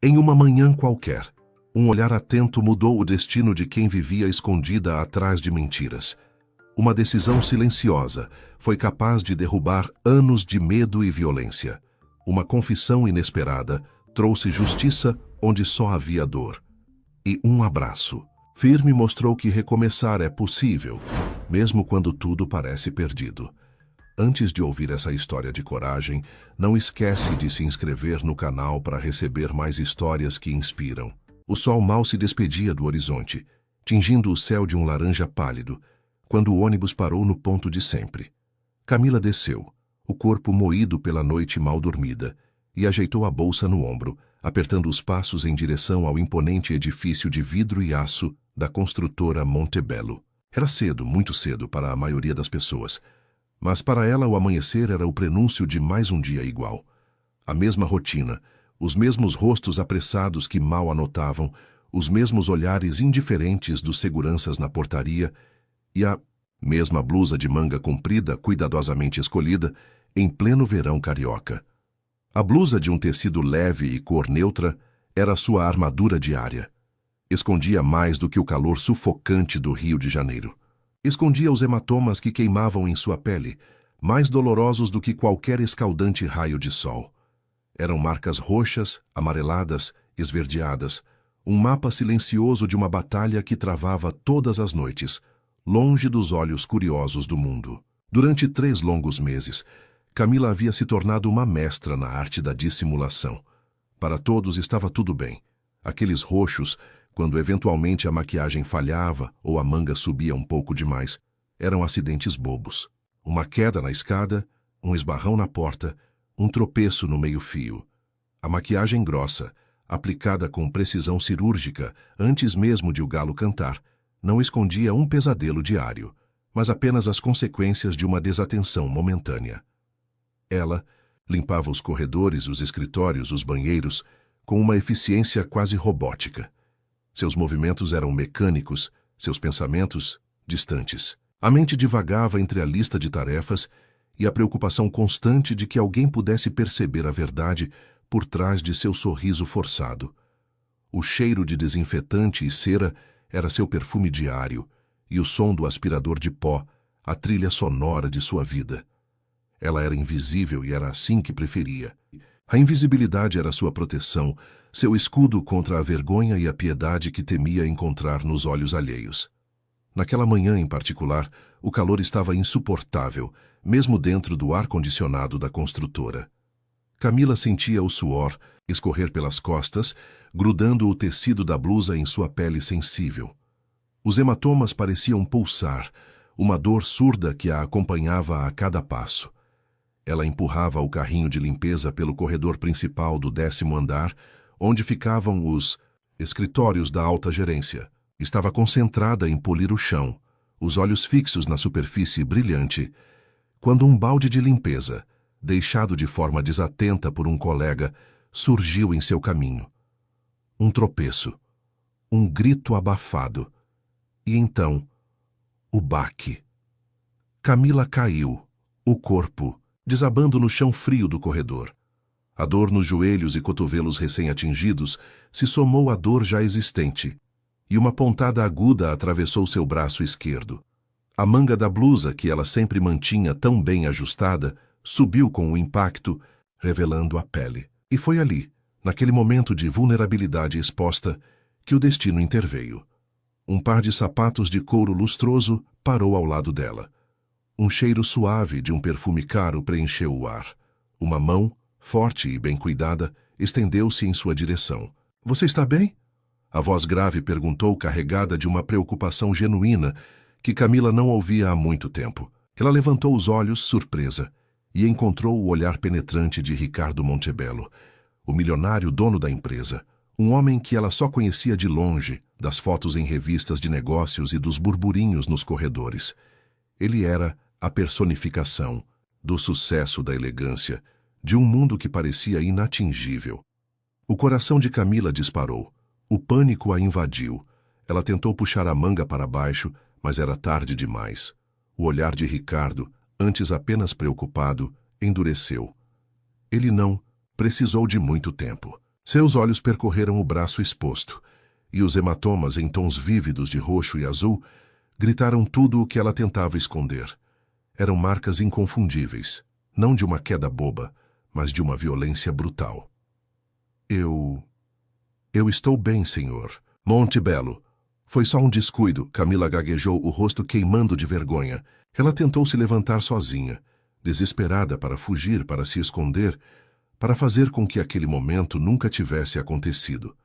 Em uma manhã qualquer, um olhar atento mudou o destino de quem vivia escondida atrás de mentiras. Uma decisão silenciosa foi capaz de derrubar anos de medo e violência. Uma confissão inesperada trouxe justiça onde só havia dor. E um abraço firme mostrou que recomeçar é possível, mesmo quando tudo parece perdido. Antes de ouvir essa história de coragem, não esquece de se inscrever no canal para receber mais histórias que inspiram. O sol mal se despedia do horizonte, tingindo o céu de um laranja pálido, quando o ônibus parou no ponto de sempre. Camila desceu, o corpo moído pela noite mal dormida, e ajeitou a bolsa no ombro, apertando os passos em direção ao imponente edifício de vidro e aço da construtora Montebello. Era cedo, muito cedo para a maioria das pessoas, mas para ela o amanhecer era o prenúncio de mais um dia igual. A mesma rotina, os mesmos rostos apressados que mal anotavam, os mesmos olhares indiferentes dos seguranças na portaria e a mesma blusa de manga comprida, cuidadosamente escolhida, em pleno verão carioca. A blusa de um tecido leve e cor neutra era sua armadura diária. Escondia mais do que o calor sufocante do Rio de Janeiro. Escondia os hematomas que queimavam em sua pele, mais dolorosos do que qualquer escaldante raio de sol. Eram marcas roxas, amareladas, esverdeadas, um mapa silencioso de uma batalha que travava todas as noites, longe dos olhos curiosos do mundo. Durante 3 longos meses, Camila havia se tornado uma mestra na arte da dissimulação. Para todos estava tudo bem. Aqueles roxos, quando eventualmente a maquiagem falhava ou a manga subia um pouco demais, eram acidentes bobos. Uma queda na escada, um esbarrão na porta, um tropeço no meio-fio. A maquiagem grossa, aplicada com precisão cirúrgica antes mesmo de o galo cantar, não escondia um pesadelo diário, mas apenas as consequências de uma desatenção momentânea. Ela limpava os corredores, os escritórios, os banheiros, com uma eficiência quase robótica. Seus movimentos eram mecânicos, seus pensamentos distantes. A mente divagava entre a lista de tarefas e a preocupação constante de que alguém pudesse perceber a verdade por trás de seu sorriso forçado. O cheiro de desinfetante e cera era seu perfume diário, e o som do aspirador de pó, a trilha sonora de sua vida. Ela era invisível e era assim que preferia. A invisibilidade era sua proteção, seu escudo contra a vergonha e a piedade que temia encontrar nos olhos alheios. Naquela manhã em particular, o calor estava insuportável, mesmo dentro do ar-condicionado da construtora. Camila sentia o suor escorrer pelas costas, grudando o tecido da blusa em sua pele sensível. Os hematomas pareciam pulsar, uma dor surda que a acompanhava a cada passo. Ela empurrava o carrinho de limpeza pelo corredor principal do 10º andar, onde ficavam os escritórios da alta gerência. Estava concentrada em polir o chão, os olhos fixos na superfície brilhante, quando um balde de limpeza, deixado de forma desatenta por um colega, surgiu em seu caminho. Um tropeço, um grito abafado, e então, o baque. Camila caiu, o corpo, desabando no chão frio do corredor. A dor nos joelhos e cotovelos recém-atingidos se somou à dor já existente, e uma pontada aguda atravessou seu braço esquerdo. A manga da blusa, que ela sempre mantinha tão bem ajustada, subiu com o impacto, revelando a pele. E foi ali, naquele momento de vulnerabilidade exposta, que o destino interveio. Um par de sapatos de couro lustroso parou ao lado dela. Um cheiro suave de um perfume caro preencheu o ar. Uma mão, forte e bem cuidada, estendeu-se em sua direção. — Você está bem? A voz grave perguntou, carregada de uma preocupação genuína que Camila não ouvia há muito tempo. Ela levantou os olhos, surpresa, e encontrou o olhar penetrante de Ricardo Montebello, o milionário dono da empresa, um homem que ela só conhecia de longe, das fotos em revistas de negócios e dos burburinhos nos corredores. Ele era a personificação do sucesso, da elegância, de um mundo que parecia inatingível. O coração de Camila disparou. O pânico a invadiu. Ela tentou puxar a manga para baixo, mas era tarde demais. O olhar de Ricardo, antes apenas preocupado, endureceu. Ele não precisou de muito tempo. Seus olhos percorreram o braço exposto, e os hematomas em tons vívidos de roxo e azul gritaram tudo o que ela tentava esconder. Eram marcas inconfundíveis, não de uma queda boba, mas de uma violência brutal. Eu estou bem, senhor. Montebello. Foi só um descuido, Camila gaguejou, o rosto queimando de vergonha. Ela tentou se levantar sozinha, desesperada para fugir, para se esconder, para fazer com que aquele momento nunca tivesse acontecido.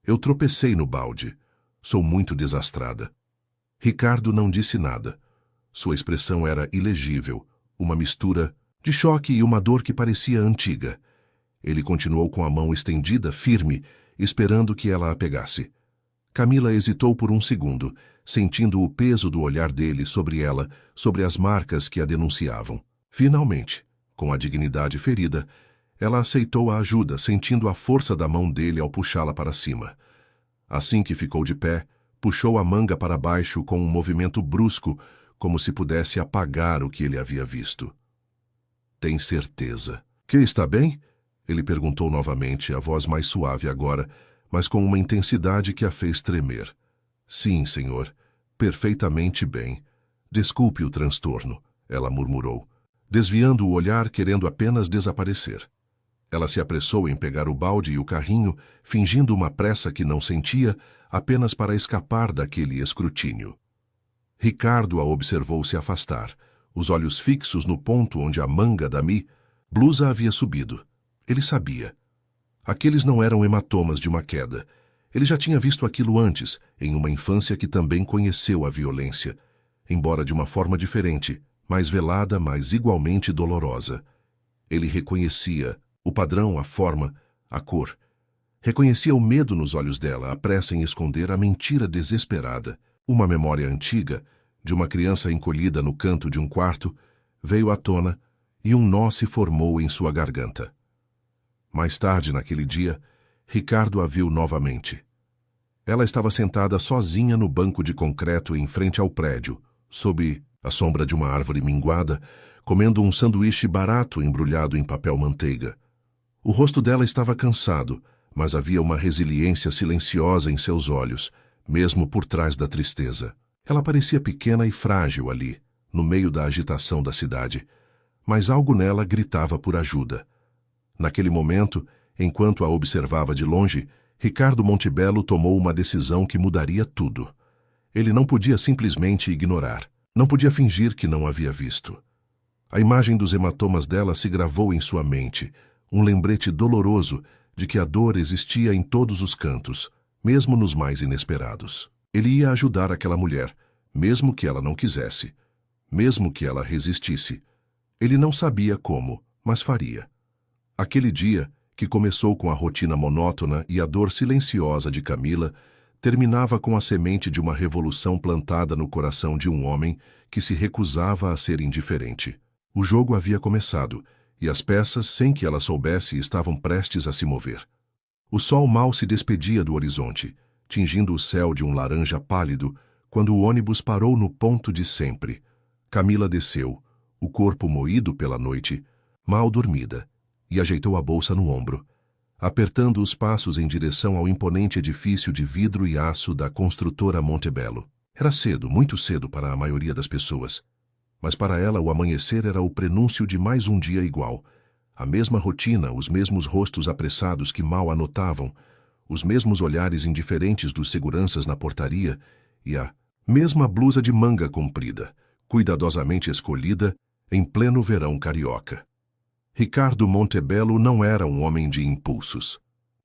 Eu tropecei no balde. Sou muito desastrada. Ricardo não disse nada. Sua expressão era ilegível, uma mistura de choque e uma dor que parecia antiga. Ele continuou com a mão estendida, firme, esperando que ela a pegasse. Camila hesitou por um segundo, sentindo o peso do olhar dele sobre ela, sobre as marcas que a denunciavam. Finalmente, com a dignidade ferida, ela aceitou a ajuda, sentindo a força da mão dele ao puxá-la para cima. Assim que ficou de pé, puxou a manga para baixo com um movimento brusco, como se pudesse apagar o que ele havia visto. Tem certeza? Que está bem? Ele perguntou novamente, a voz mais suave agora, mas com uma intensidade que a fez tremer. Sim, senhor. Perfeitamente bem. Desculpe o transtorno, ela murmurou, desviando o olhar, querendo apenas desaparecer. Ela se apressou em pegar o balde e o carrinho, fingindo uma pressa que não sentia, apenas para escapar daquele escrutínio. Ricardo a observou se afastar, os olhos fixos no ponto onde a manga da blusa havia subido. Ele sabia. Aqueles não eram hematomas de uma queda. Ele já tinha visto aquilo antes, em uma infância que também conheceu a violência, embora de uma forma diferente, mais velada, mas igualmente dolorosa. Ele reconhecia o padrão, a forma, a cor. Reconhecia o medo nos olhos dela, a pressa em esconder a mentira desesperada. Uma memória antiga, de uma criança encolhida no canto de um quarto, veio à tona e um nó se formou em sua garganta. Mais tarde, naquele dia, Ricardo a viu novamente. Ela estava sentada sozinha no banco de concreto em frente ao prédio, sob a sombra de uma árvore minguada, comendo um sanduíche barato embrulhado em papel manteiga. O rosto dela estava cansado, mas havia uma resiliência silenciosa em seus olhos, mesmo por trás da tristeza. Ela parecia pequena e frágil ali, no meio da agitação da cidade, mas algo nela gritava por ajuda. Naquele momento, enquanto a observava de longe, Ricardo Montebello tomou uma decisão que mudaria tudo. Ele não podia simplesmente ignorar, não podia fingir que não havia visto. A imagem dos hematomas dela se gravou em sua mente, um lembrete doloroso de que a dor existia em todos os cantos, mesmo nos mais inesperados. Ele ia ajudar aquela mulher, mesmo que ela não quisesse, mesmo que ela resistisse. Ele não sabia como, mas faria. Aquele dia, que começou com a rotina monótona e a dor silenciosa de Camila, terminava com a semente de uma revolução plantada no coração de um homem que se recusava a ser indiferente. O jogo havia começado, e as peças, sem que ela soubesse, estavam prestes a se mover. O sol mal se despedia do horizonte, tingindo o céu de um laranja pálido, quando o ônibus parou no ponto de sempre. Camila desceu, o corpo moído pela noite, mal dormida, e ajeitou a bolsa no ombro, apertando os passos em direção ao imponente edifício de vidro e aço da construtora Montebello. Era cedo, muito cedo para a maioria das pessoas, mas para ela o amanhecer era o prenúncio de mais um dia igual. A mesma rotina, os mesmos rostos apressados que mal a notavam, os mesmos olhares indiferentes dos seguranças na portaria e a mesma blusa de manga comprida, cuidadosamente escolhida em pleno verão carioca. Ricardo Montebello não era um homem de impulsos.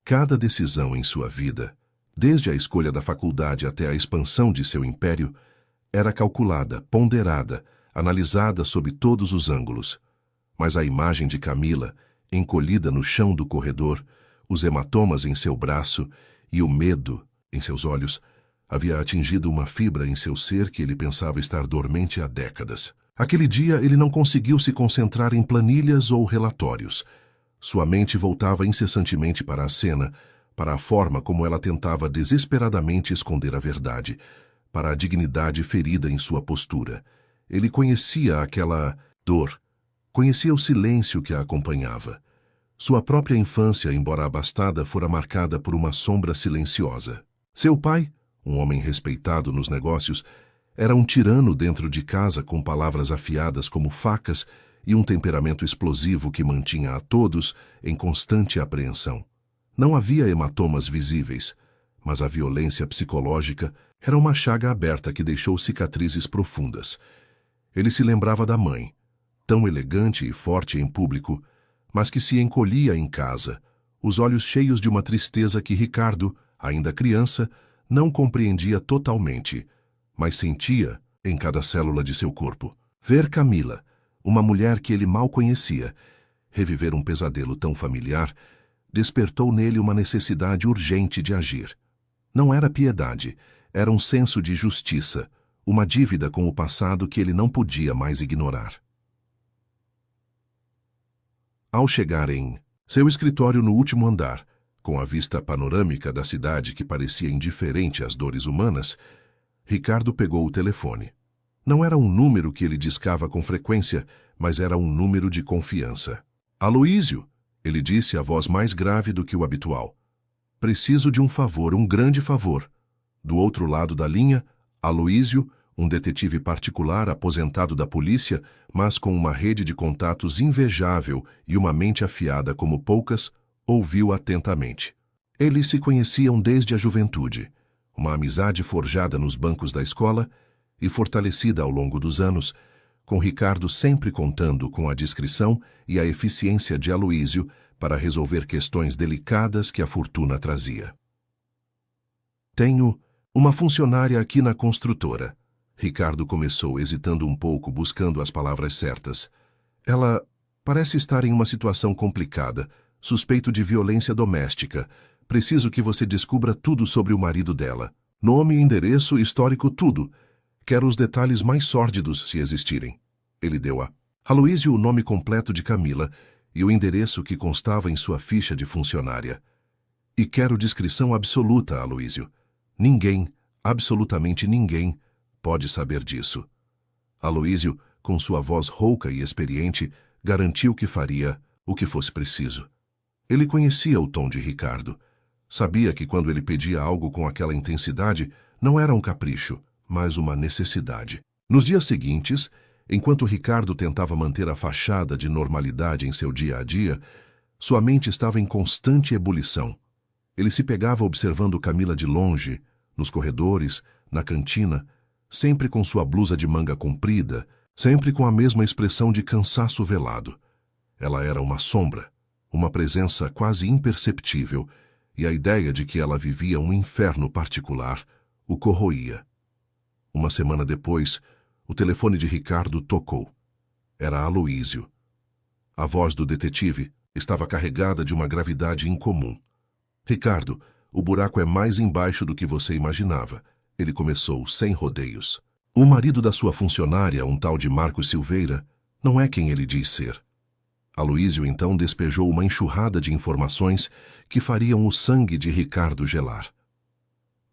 Cada decisão em sua vida, desde a escolha da faculdade até a expansão de seu império, era calculada, ponderada, analisada sob todos os ângulos. Mas a imagem de Camila, encolhida no chão do corredor, os hematomas em seu braço e o medo em seus olhos, havia atingido uma fibra em seu ser que ele pensava estar dormente há décadas. Aquele dia ele não conseguiu se concentrar em planilhas ou relatórios. Sua mente voltava incessantemente para a cena, para a forma como ela tentava desesperadamente esconder a verdade, para a dignidade ferida em sua postura. Ele conhecia aquela dor, conhecia o silêncio que a acompanhava. Sua própria infância, embora abastada, fora marcada por uma sombra silenciosa. Seu pai, um homem respeitado nos negócios, era um tirano dentro de casa com palavras afiadas como facas e um temperamento explosivo que mantinha a todos em constante apreensão. Não havia hematomas visíveis, mas a violência psicológica era uma chaga aberta que deixou cicatrizes profundas. Ele se lembrava da mãe, tão elegante e forte em público, mas que se encolhia em casa, os olhos cheios de uma tristeza que Ricardo, ainda criança, não compreendia totalmente, mas sentia em cada célula de seu corpo. Ver Camila, uma mulher que ele mal conhecia, reviver um pesadelo tão familiar, despertou nele uma necessidade urgente de agir. Não era piedade, era um senso de justiça, uma dívida com o passado que ele não podia mais ignorar. Ao chegar em seu escritório no último andar, com a vista panorâmica da cidade que parecia indiferente às dores humanas, Ricardo pegou o telefone. Não era um número que ele discava com frequência, mas era um número de confiança. Aloísio, ele disse a voz mais grave do que o habitual. Preciso de um favor, um grande favor. Do outro lado da linha, Aloísio, um detetive particular aposentado da polícia, mas com uma rede de contatos invejável e uma mente afiada como poucas, ouviu atentamente. Eles se conheciam desde a juventude, uma amizade forjada nos bancos da escola e fortalecida ao longo dos anos, com Ricardo sempre contando com a discrição e a eficiência de Aloísio para resolver questões delicadas que a fortuna trazia. Tenho uma funcionária aqui na construtora. Ricardo começou hesitando um pouco, buscando as palavras certas. Ela parece estar em uma situação complicada, suspeito de violência doméstica. Preciso que você descubra tudo sobre o marido dela. Nome, endereço, histórico, tudo. Quero os detalhes mais sórdidos, se existirem. Ele deu a Aloísio o nome completo de Camila e o endereço que constava em sua ficha de funcionária. E quero descrição absoluta, Aloísio. Ninguém, absolutamente ninguém, pode saber disso. Aloísio, com sua voz rouca e experiente, garantiu que faria o que fosse preciso. Ele conhecia o tom de Ricardo. Sabia que quando ele pedia algo com aquela intensidade, não era um capricho, mas uma necessidade. Nos dias seguintes, enquanto Ricardo tentava manter a fachada de normalidade em seu dia a dia, sua mente estava em constante ebulição. Ele se pegava observando Camila de longe, nos corredores, na cantina, sempre com sua blusa de manga comprida, sempre com a mesma expressão de cansaço velado. Ela era uma sombra, uma presença quase imperceptível, e a ideia de que ela vivia um inferno particular o corroía. Uma semana depois, o telefone de Ricardo tocou. Era Aloísio. A voz do detetive estava carregada de uma gravidade incomum. Ricardo, o buraco é mais embaixo do que você imaginava. Ele começou sem rodeios. O marido da sua funcionária, um tal de Marcos Silveira, não é quem ele diz ser. Aloísio então despejou uma enxurrada de informações que fariam o sangue de Ricardo gelar.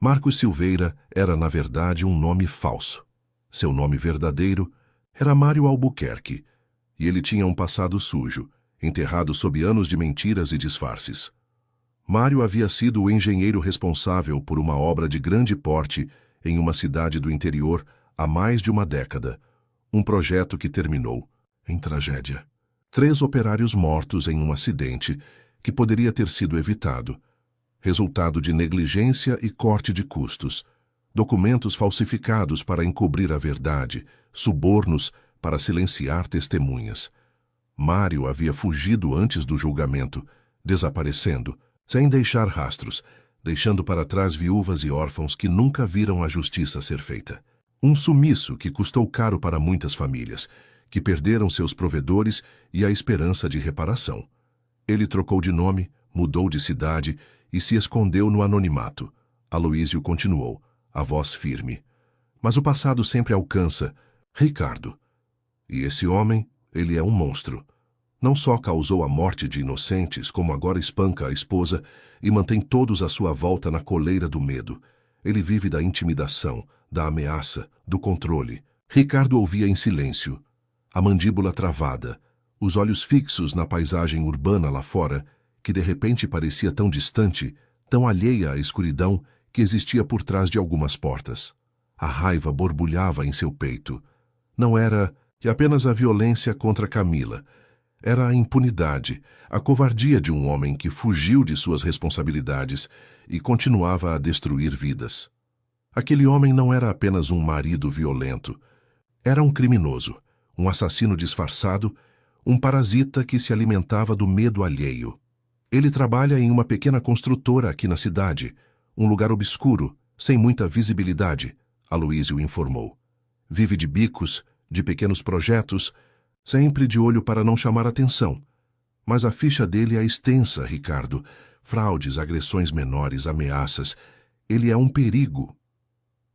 Marcos Silveira era, na verdade, um nome falso. Seu nome verdadeiro era Mário Albuquerque, e ele tinha um passado sujo, enterrado sob anos de mentiras e disfarces. Mário havia sido o engenheiro responsável por uma obra de grande porte em uma cidade do interior há mais de uma década, um projeto que terminou em tragédia. 3 operários mortos em um acidente que poderia ter sido evitado, resultado de negligência e corte de custos, documentos falsificados para encobrir a verdade, subornos para silenciar testemunhas. Mário havia fugido antes do julgamento, desaparecendo, sem deixar rastros, deixando para trás viúvas e órfãos que nunca viram a justiça ser feita. Um sumiço que custou caro para muitas famílias, que perderam seus provedores e a esperança de reparação. Ele trocou de nome, mudou de cidade e se escondeu no anonimato. Aloísio continuou, a voz firme. Mas o passado sempre alcança Ricardo. E esse homem, ele é um monstro. Não só causou a morte de inocentes, como agora espanca a esposa e mantém todos à sua volta na coleira do medo. Ele vive da intimidação, da ameaça, do controle. Ricardo ouvia em silêncio, a mandíbula travada, os olhos fixos na paisagem urbana lá fora, que de repente parecia tão distante, tão alheia à escuridão que existia por trás de algumas portas. A raiva borbulhava em seu peito. Não era apenas a violência contra Camila. Era a impunidade, a covardia de um homem que fugiu de suas responsabilidades e continuava a destruir vidas. Aquele homem não era apenas um marido violento. Era um criminoso, um assassino disfarçado, um parasita que se alimentava do medo alheio. Ele trabalha em uma pequena construtora aqui na cidade, um lugar obscuro, sem muita visibilidade, Aloísio informou. Vive de bicos, de pequenos projetos, sempre de olho para não chamar atenção. Mas a ficha dele é extensa, Ricardo. Fraudes, agressões menores, ameaças. Ele é um perigo.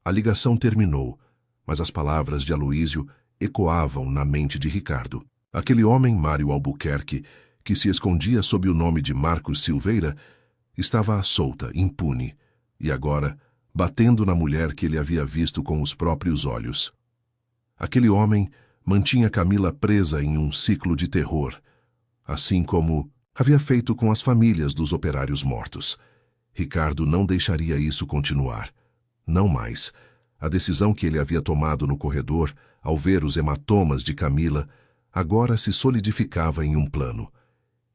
A ligação terminou, mas as palavras de Aloísio ecoavam na mente de Ricardo. Aquele homem, Mário Albuquerque, que se escondia sob o nome de Marcos Silveira, estava à solta, impune, e agora, batendo na mulher que ele havia visto com os próprios olhos. Aquele homem mantinha Camila presa em um ciclo de terror, assim como havia feito com as famílias dos operários mortos. Ricardo não deixaria isso continuar. Não mais. A decisão que ele havia tomado no corredor, ao ver os hematomas de Camila, agora se solidificava em um plano.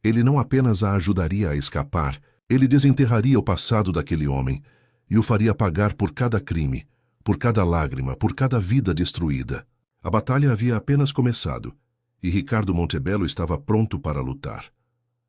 Ele não apenas a ajudaria a escapar, ele desenterraria o passado daquele homem e o faria pagar por cada crime, por cada lágrima, por cada vida destruída. A batalha havia apenas começado, e Ricardo Montebello estava pronto para lutar.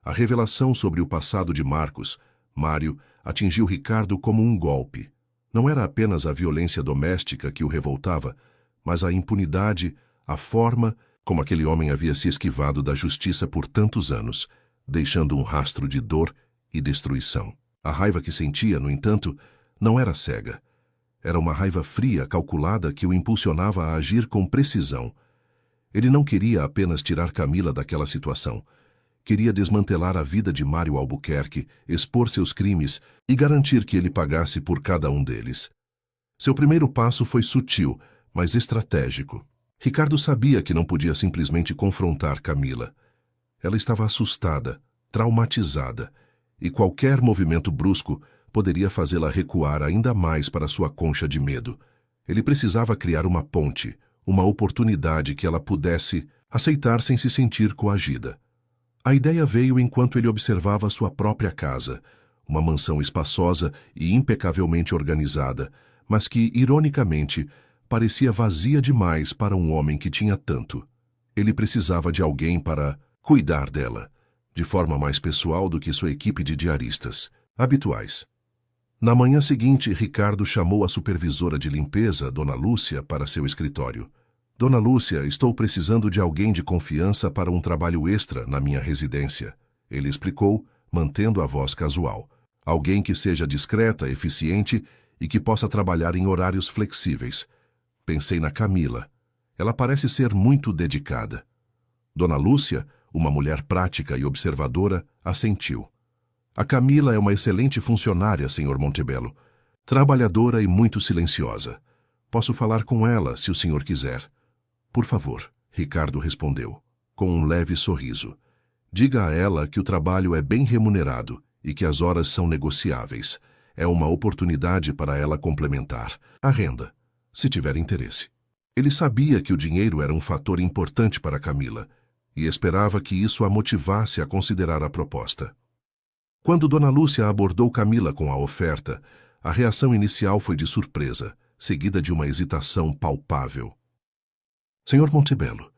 A revelação sobre o passado de Marcos, Mário, atingiu Ricardo como um golpe. Não era apenas a violência doméstica que o revoltava, mas a impunidade, a forma como aquele homem havia se esquivado da justiça por tantos anos, deixando um rastro de dor e destruição. A raiva que sentia, no entanto, não era cega. Era uma raiva fria, calculada, que o impulsionava a agir com precisão. Ele não queria apenas tirar Camila daquela situação. Queria desmantelar a vida de Mário Albuquerque, expor seus crimes e garantir que ele pagasse por cada um deles. Seu primeiro passo foi sutil, mas estratégico. Ricardo sabia que não podia simplesmente confrontar Camila. Ela estava assustada, traumatizada, e qualquer movimento brusco poderia fazê-la recuar ainda mais para sua concha de medo. Ele precisava criar uma ponte, uma oportunidade que ela pudesse aceitar sem se sentir coagida. A ideia veio enquanto ele observava sua própria casa, uma mansão espaçosa e impecavelmente organizada, mas que, ironicamente, parecia vazia demais para um homem que tinha tanto. Ele precisava de alguém para cuidar dela, de forma mais pessoal do que sua equipe de diaristas habituais. Na manhã seguinte, Ricardo chamou a supervisora de limpeza, Dona Lúcia, para seu escritório. Dona Lúcia, estou precisando de alguém de confiança para um trabalho extra na minha residência, ele explicou, mantendo a voz casual. Alguém que seja discreta, eficiente e que possa trabalhar em horários flexíveis. Pensei na Camila. Ela parece ser muito dedicada. Dona Lúcia, uma mulher prática e observadora, assentiu. A Camila é uma excelente funcionária, Sr. Montebello. Trabalhadora e muito silenciosa. Posso falar com ela, se o senhor quiser. Por favor, Ricardo respondeu, com um leve sorriso. Diga a ela que o trabalho é bem remunerado e que as horas são negociáveis. É uma oportunidade para ela complementar a renda, se tiver interesse. Ele sabia que o dinheiro era um fator importante para Camila e esperava que isso a motivasse a considerar a proposta. Quando Dona Lúcia abordou Camila com a oferta, a reação inicial foi de surpresa, seguida de uma hesitação palpável. Senhor Montebello,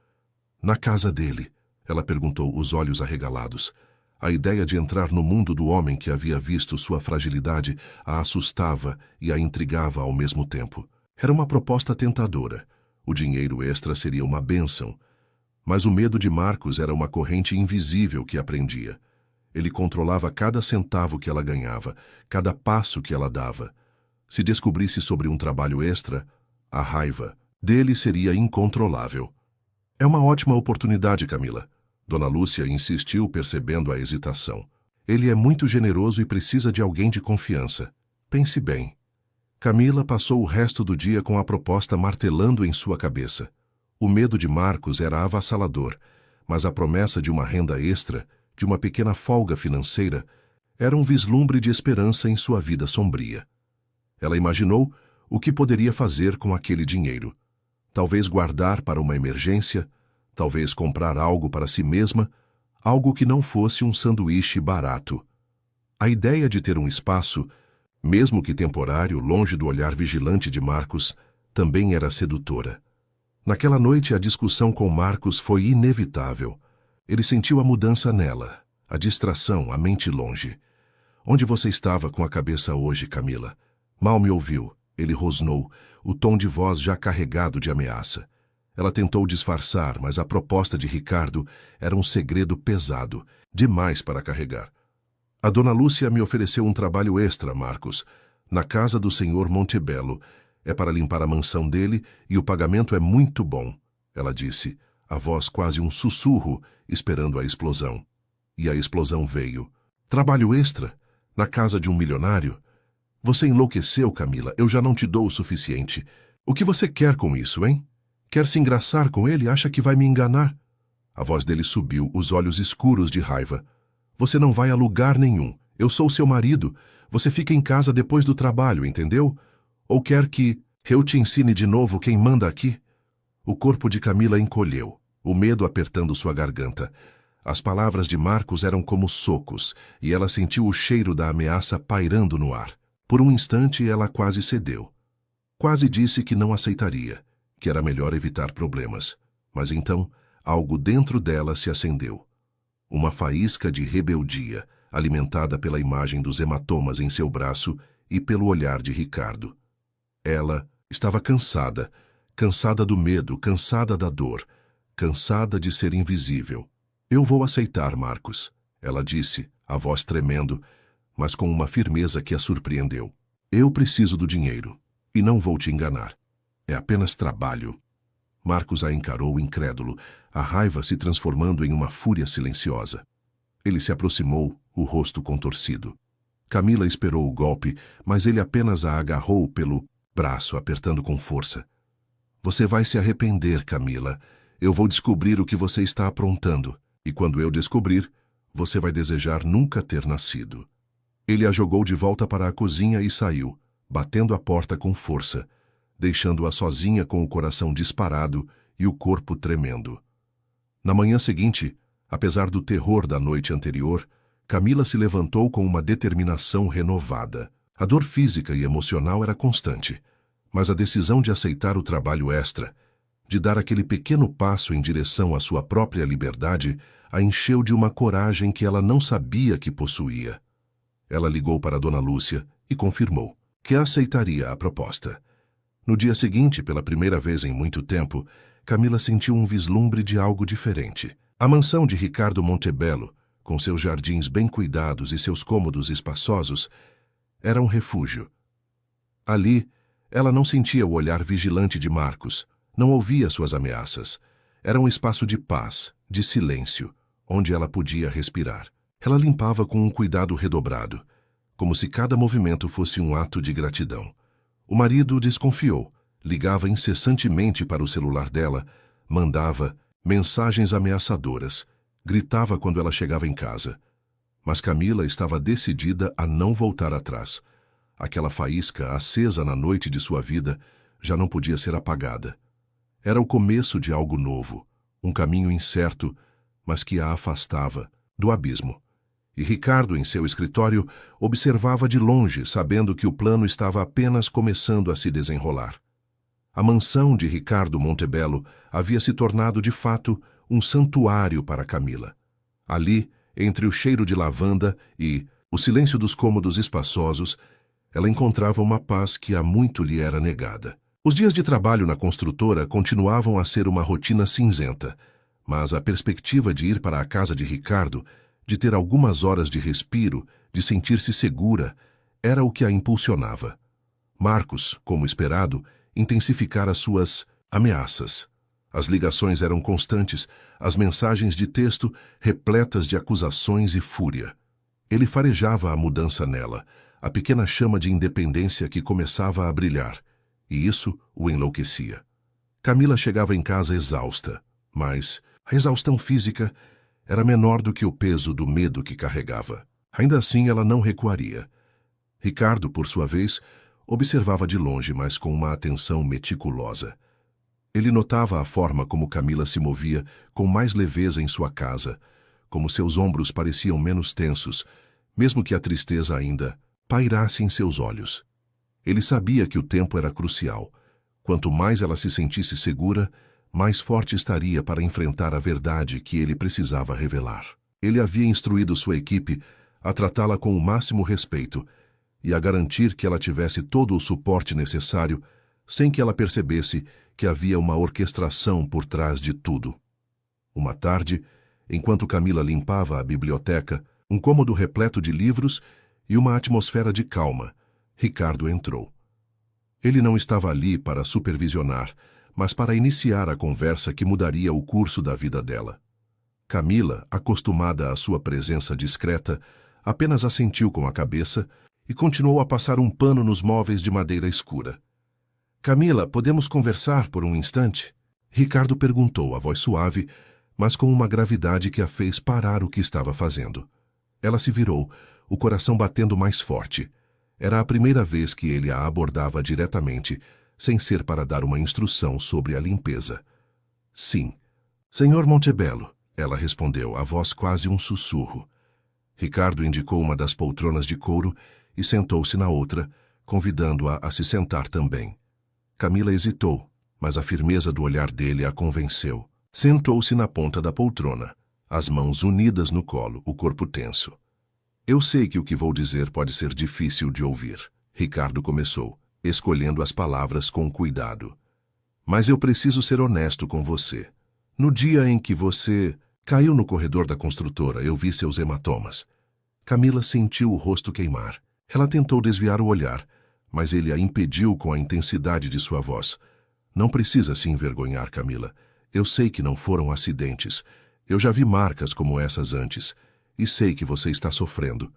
na casa dele, ela perguntou, os olhos arregalados. A ideia de entrar no mundo do homem que havia visto sua fragilidade a assustava e a intrigava ao mesmo tempo. Era uma proposta tentadora. O dinheiro extra seria uma bênção. Mas o medo de Marcos era uma corrente invisível que a prendia. Ele controlava cada centavo que ela ganhava, cada passo que ela dava. Se descobrisse sobre um trabalho extra, a raiva dele seria incontrolável. É uma ótima oportunidade, Camila. Dona Lúcia insistiu, percebendo a hesitação. Ele é muito generoso e precisa de alguém de confiança. Pense bem. Camila passou o resto do dia com a proposta martelando em sua cabeça. O medo de Marcos era avassalador, Mas a promessa de uma renda extra, de uma pequena folga financeira, era um vislumbre de esperança em sua vida sombria. Ela imaginou o que poderia fazer com aquele dinheiro. Talvez guardar para uma emergência, talvez comprar algo para si mesma, algo que não fosse um sanduíche barato. A ideia de ter um espaço, mesmo que temporário, longe do olhar vigilante de Marcos, também era sedutora. Naquela noite, a discussão com Marcos foi inevitável. Ele sentiu a mudança nela, a distração, a mente longe. Onde você estava com a cabeça hoje, Camila? Mal me ouviu. Ele rosnou, o tom de voz já carregado de ameaça. Ela tentou disfarçar, mas a proposta de Ricardo era um segredo pesado, demais para carregar. A dona Lúcia me ofereceu um trabalho extra, Marcos, na casa do senhor Montebello. É para limpar a mansão dele e o pagamento é muito bom, ela disse, a voz quase um sussurro, esperando a explosão. E a explosão veio. Trabalho extra? Na casa de um milionário? Você enlouqueceu, Camila, eu já não te dou o suficiente. O que você quer com isso, hein? Quer se engraçar com ele? Acha que vai me enganar? A voz dele subiu, os olhos escuros de raiva. Você não vai a lugar nenhum. Eu sou seu marido. Você fica em casa depois do trabalho, entendeu? Ou quer que eu te ensine de novo quem manda aqui? O corpo de Camila encolheu, o medo apertando sua garganta. As palavras de Marcos eram como socos, e ela sentiu o cheiro da ameaça pairando no ar. Por um instante, ela quase cedeu. Quase disse que não aceitaria, que era melhor evitar problemas. Mas então, algo dentro dela se acendeu. Uma faísca de rebeldia, alimentada pela imagem dos hematomas em seu braço e pelo olhar de Ricardo. Ela estava cansada, cansada do medo, cansada da dor, cansada de ser invisível. Eu vou aceitar, Marcos, ela disse, a voz tremendo, mas com uma firmeza que a surpreendeu. Eu preciso do dinheiro, e não vou te enganar. É apenas trabalho. Marcos a encarou incrédulo, a raiva se transformando em uma fúria silenciosa. Ele se aproximou, o rosto contorcido. Camila esperou o golpe, mas ele apenas a agarrou pelo braço, apertando com força. Você vai se arrepender, Camila. Eu vou descobrir o que você está aprontando, e quando eu descobrir, você vai desejar nunca ter nascido. Ele a jogou de volta para a cozinha e saiu, batendo a porta com força, deixando-a sozinha com o coração disparado e o corpo tremendo. Na manhã seguinte, apesar do terror da noite anterior, Camila se levantou com uma determinação renovada. A dor física e emocional era constante, mas a decisão de aceitar o trabalho extra, de dar aquele pequeno passo em direção à sua própria liberdade, a encheu de uma coragem que ela não sabia que possuía. Ela ligou para Dona Lúcia e confirmou que aceitaria a proposta. No dia seguinte, pela primeira vez em muito tempo, Camila sentiu um vislumbre de algo diferente. A mansão de Ricardo Montebello, com seus jardins bem cuidados e seus cômodos espaçosos, era um refúgio. Ali, ela não sentia o olhar vigilante de Marcos, não ouvia suas ameaças. Era um espaço de paz, de silêncio, onde ela podia respirar. Ela limpava com um cuidado redobrado, como se cada movimento fosse um ato de gratidão. O marido desconfiou, ligava incessantemente para o celular dela, mandava mensagens ameaçadoras, gritava quando ela chegava em casa. Mas Camila estava decidida a não voltar atrás. Aquela faísca acesa na noite de sua vida já não podia ser apagada. Era o começo de algo novo, um caminho incerto, mas que a afastava do abismo. E Ricardo, em seu escritório, observava de longe, sabendo que o plano estava apenas começando a se desenrolar. A mansão de Ricardo Montebello havia se tornado, de fato, um santuário para Camila. Ali, entre o cheiro de lavanda e o silêncio dos cômodos espaçosos, ela encontrava uma paz que há muito lhe era negada. Os dias de trabalho na construtora continuavam a ser uma rotina cinzenta, mas a perspectiva de ir para a casa de Ricardo, de ter algumas horas de respiro, de sentir-se segura, era o que a impulsionava. Marcos, como esperado, intensificara suas ameaças. As ligações eram constantes, as mensagens de texto repletas de acusações e fúria. Ele farejava a mudança nela, a pequena chama de independência que começava a brilhar, e isso o enlouquecia. Camila chegava em casa exausta, mas A exaustão física era menor do que o peso do medo que carregava. Ainda assim, ela não recuaria. Ricardo, por sua vez, observava de longe, mas com uma atenção meticulosa. Ele notava a forma como Camila se movia com mais leveza em sua casa, como seus ombros pareciam menos tensos, mesmo que a tristeza ainda pairasse em seus olhos. Ele sabia que o tempo era crucial. Quanto mais ela se sentisse segura, mais forte estaria para enfrentar a verdade que ele precisava revelar. Ele havia instruído sua equipe a tratá-la com o máximo respeito e a garantir que ela tivesse todo o suporte necessário, sem que ela percebesse que havia uma orquestração por trás de tudo. Uma tarde, enquanto Camila limpava a biblioteca, um cômodo repleto de livros e uma atmosfera de calma, Ricardo entrou. Ele não estava ali para supervisionar, mas para iniciar a conversa que mudaria o curso da vida dela. Camila, acostumada à sua presença discreta, apenas assentiu com a cabeça e continuou a passar um pano nos móveis de madeira escura. "Camila, podemos conversar por um instante?" Ricardo perguntou, a voz suave, mas com uma gravidade que a fez parar o que estava fazendo. Ela se virou, o coração batendo mais forte. Era a primeira vez que ele a abordava diretamente, sem ser para dar uma instrução sobre a limpeza. "Sim. Senhor Montebello", ela respondeu, a voz quase um sussurro. Ricardo indicou uma das poltronas de couro e sentou-se na outra, convidando-a a se sentar também. Camila hesitou, mas a firmeza do olhar dele a convenceu. Sentou-se na ponta da poltrona, as mãos unidas no colo, o corpo tenso. "Eu sei que o que vou dizer pode ser difícil de ouvir", Ricardo começou, escolhendo as palavras com cuidado. "Mas eu preciso ser honesto com você. No dia em que você caiu no corredor da construtora, eu vi seus hematomas." Camila sentiu o rosto queimar. Ela tentou desviar o olhar, mas ele a impediu com a intensidade de sua voz. "Não precisa se envergonhar, Camila. Eu sei que não foram acidentes. Eu já vi marcas como essas antes, e sei que você está sofrendo."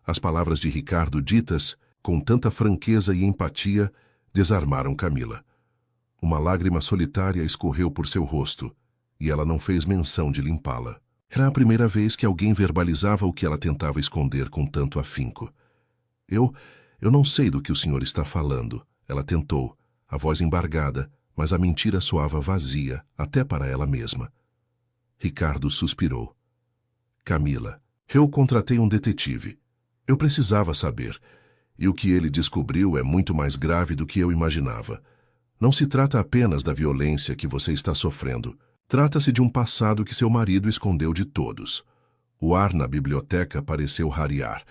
As palavras de Ricardo, ditas com tanta franqueza e empatia, desarmaram Camila. Uma lágrima solitária escorreu por seu rosto, e ela não fez menção de limpá-la. Era a primeira vez que alguém verbalizava o que ela tentava esconder com tanto afinco. Eu não sei do que o senhor está falando." Ela tentou, a voz embargada, mas a mentira soava vazia, até para ela mesma. Ricardo suspirou. "Camila, eu contratei um detetive. Eu precisava saber, e o que ele descobriu é muito mais grave do que eu imaginava. Não se trata apenas da violência que você está sofrendo. Trata-se de um passado que seu marido escondeu de todos." O ar na biblioteca pareceu rarear.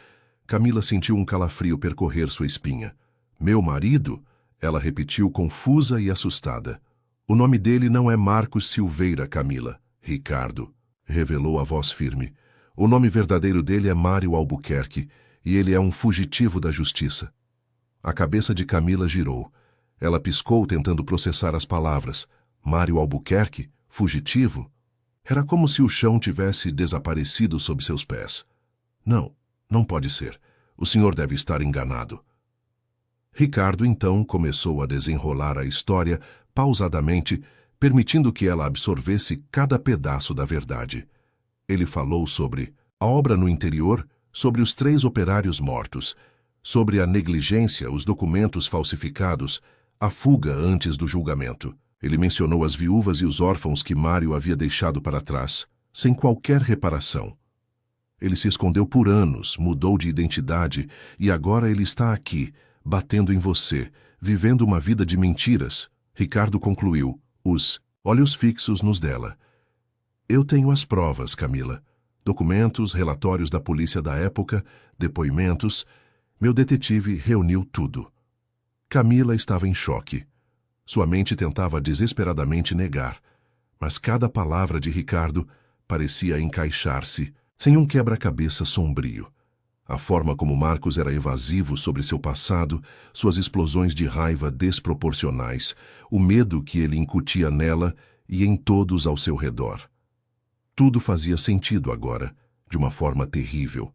Camila sentiu um calafrio percorrer sua espinha. "Meu marido?" Ela repetiu confusa e assustada. "O nome dele não é Marcos Silveira, Camila." "Ricardo", revelou a voz firme. "O nome verdadeiro dele é Mário Albuquerque, e ele é um fugitivo da justiça." A cabeça de Camila girou. Ela piscou tentando processar as palavras. "Mário Albuquerque? Fugitivo?" Era como se o chão tivesse desaparecido sob seus pés. Não pode ser. O senhor deve estar enganado." Ricardo então começou a desenrolar a história pausadamente, permitindo que ela absorvesse cada pedaço da verdade. Ele falou sobre a obra no interior, sobre os 3 operários mortos, sobre a negligência, os documentos falsificados, a fuga antes do julgamento. Ele mencionou as viúvas e os órfãos que Mário havia deixado para trás, sem qualquer reparação. Ele se escondeu por anos, mudou de identidade e agora ele está aqui, batendo em você, vivendo uma vida de mentiras. Ricardo concluiu, os olhos fixos nos dela. "Eu tenho as provas, Camila. Documentos, relatórios da polícia da época, depoimentos. Meu detetive reuniu tudo." Camila estava em choque. Sua mente tentava desesperadamente negar, mas cada palavra de Ricardo parecia encaixar-se sem um quebra-cabeça sombrio. A forma como Marcos era evasivo sobre seu passado, suas explosões de raiva desproporcionais, o medo que ele incutia nela e em todos ao seu redor. Tudo fazia sentido agora, de uma forma terrível.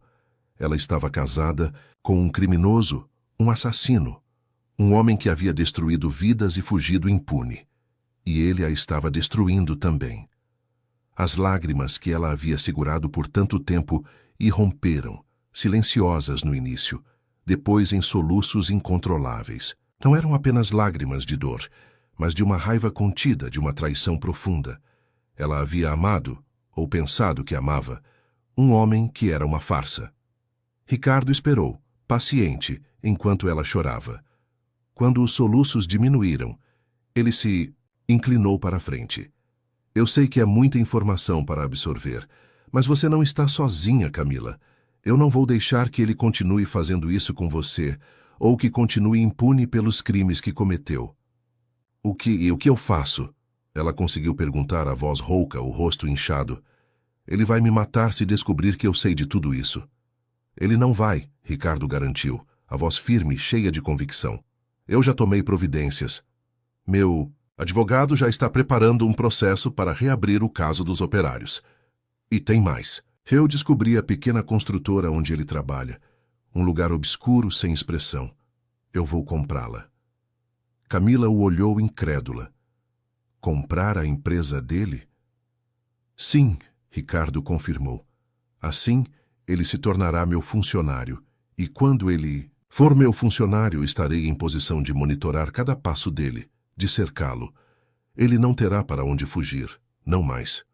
Ela estava casada com um criminoso, um assassino, um homem que havia destruído vidas e fugido impune. E ele a estava destruindo também. As lágrimas que ela havia segurado por tanto tempo irromperam, silenciosas no início, depois em soluços incontroláveis. Não eram apenas lágrimas de dor, mas de uma raiva contida, de uma traição profunda. Ela havia amado, ou pensado que amava, um homem que era uma farsa. Ricardo esperou, paciente, enquanto ela chorava. Quando os soluços diminuíram, ele se inclinou para a frente. Eu sei que é muita informação para absorver, mas você não está sozinha, Camila. Eu não vou deixar que ele continue fazendo isso com você, ou que continue impune pelos crimes que cometeu. O que eu faço? Ela conseguiu perguntar, a voz rouca, o rosto inchado. Ele vai me matar se descobrir que eu sei de tudo isso. Ele não vai, Ricardo garantiu, a voz firme, cheia de convicção. Eu já tomei providências. Meu advogado já está preparando um processo para reabrir o caso dos operários. E tem mais. Eu descobri a pequena construtora onde ele trabalha. Um lugar obscuro, sem expressão. Eu vou comprá-la. Camila o olhou incrédula. Comprar a empresa dele? Sim, Ricardo confirmou. Assim, ele se tornará meu funcionário. E quando ele for meu funcionário, estarei em posição de monitorar cada passo dele, de cercá-lo. Ele não terá para onde fugir, não mais.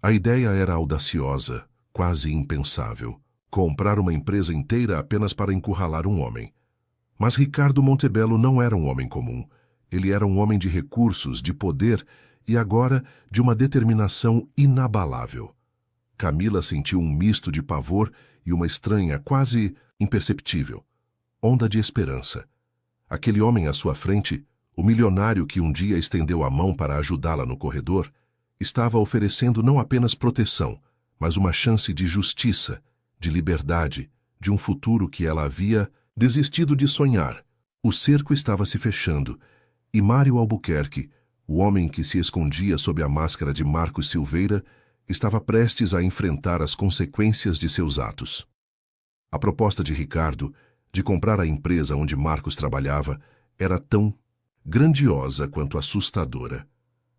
A ideia era audaciosa, quase impensável. Comprar uma empresa inteira apenas para encurralar um homem. Mas Ricardo Montebello não era um homem comum. Ele era um homem de recursos, de poder e agora de uma determinação inabalável. Camila sentiu um misto de pavor e uma estranha, quase imperceptível, onda de esperança. Aquele homem à sua frente, o milionário que um dia estendeu a mão para ajudá-la no corredor, estava oferecendo não apenas proteção, mas uma chance de justiça, de liberdade, de um futuro que ela havia desistido de sonhar. O cerco estava se fechando, e Mário Albuquerque, o homem que se escondia sob a máscara de Marcos Silveira, estava prestes a enfrentar as consequências de seus atos. A proposta de Ricardo, de comprar a empresa onde Marcos trabalhava, era tão grandiosa quanto assustadora.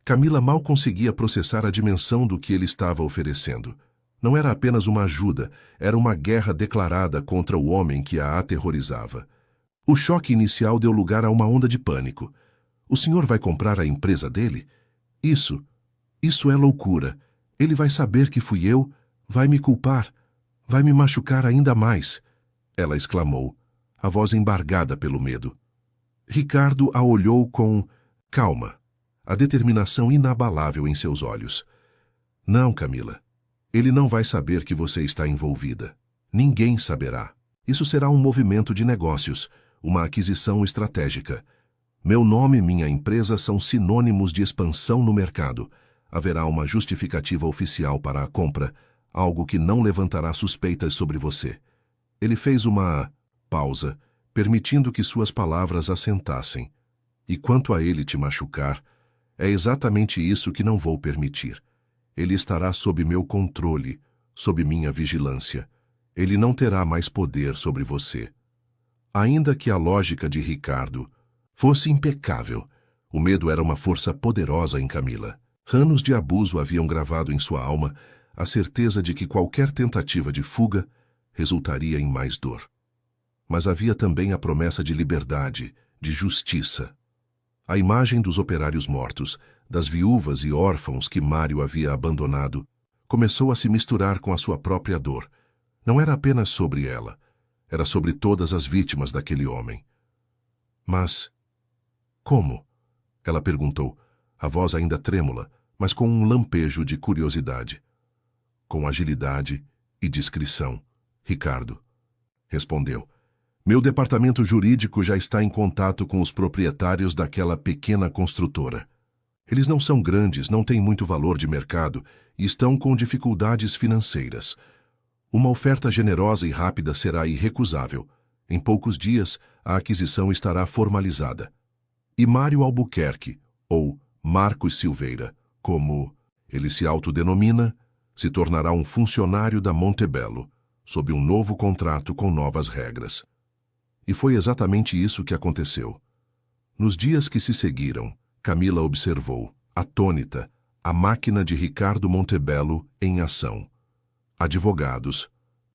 Camila mal conseguia processar a dimensão do que ele estava oferecendo. Não era apenas uma ajuda, era uma guerra declarada contra o homem que a aterrorizava. O choque inicial deu lugar a uma onda de pânico. O senhor vai comprar a empresa dele? Isso é loucura. Ele vai saber que fui eu, vai me culpar, vai me machucar ainda mais, ela exclamou, a voz embargada pelo medo. Ricardo a olhou com calma, a determinação inabalável em seus olhos. Não, Camila. Ele não vai saber que você está envolvida. Ninguém saberá. Isso será um movimento de negócios, uma aquisição estratégica. Meu nome e minha empresa são sinônimos de expansão no mercado. Haverá uma justificativa oficial para a compra, algo que não levantará suspeitas sobre você. Ele fez uma pausa, permitindo que suas palavras assentassem. E quanto a ele te machucar, é exatamente isso que não vou permitir. Ele estará sob meu controle, sob minha vigilância. Ele não terá mais poder sobre você. Ainda que a lógica de Ricardo fosse impecável, o medo era uma força poderosa em Camila. Anos de abuso haviam gravado em sua alma a certeza de que qualquer tentativa de fuga resultaria em mais dor. Mas havia também a promessa de liberdade, de justiça. A imagem dos operários mortos, das viúvas e órfãos que Mário havia abandonado, começou a se misturar com a sua própria dor. Não era apenas sobre ela, era sobre todas as vítimas daquele homem. Mas como? Ela perguntou, a voz ainda trêmula, mas com um lampejo de curiosidade. Com agilidade e discrição, Ricardo respondeu. Meu departamento jurídico já está em contato com os proprietários daquela pequena construtora. Eles não são grandes, não têm muito valor de mercado e estão com dificuldades financeiras. Uma oferta generosa e rápida será irrecusável. Em poucos dias, a aquisição estará formalizada. E Mário Albuquerque, ou Marcos Silveira, como ele se autodenomina, se tornará um funcionário da Montebello, sob um novo contrato com novas regras. E foi exatamente isso que aconteceu. Nos dias que se seguiram, Camila observou, atônita, A máquina de Ricardo Montebello em ação. Advogados,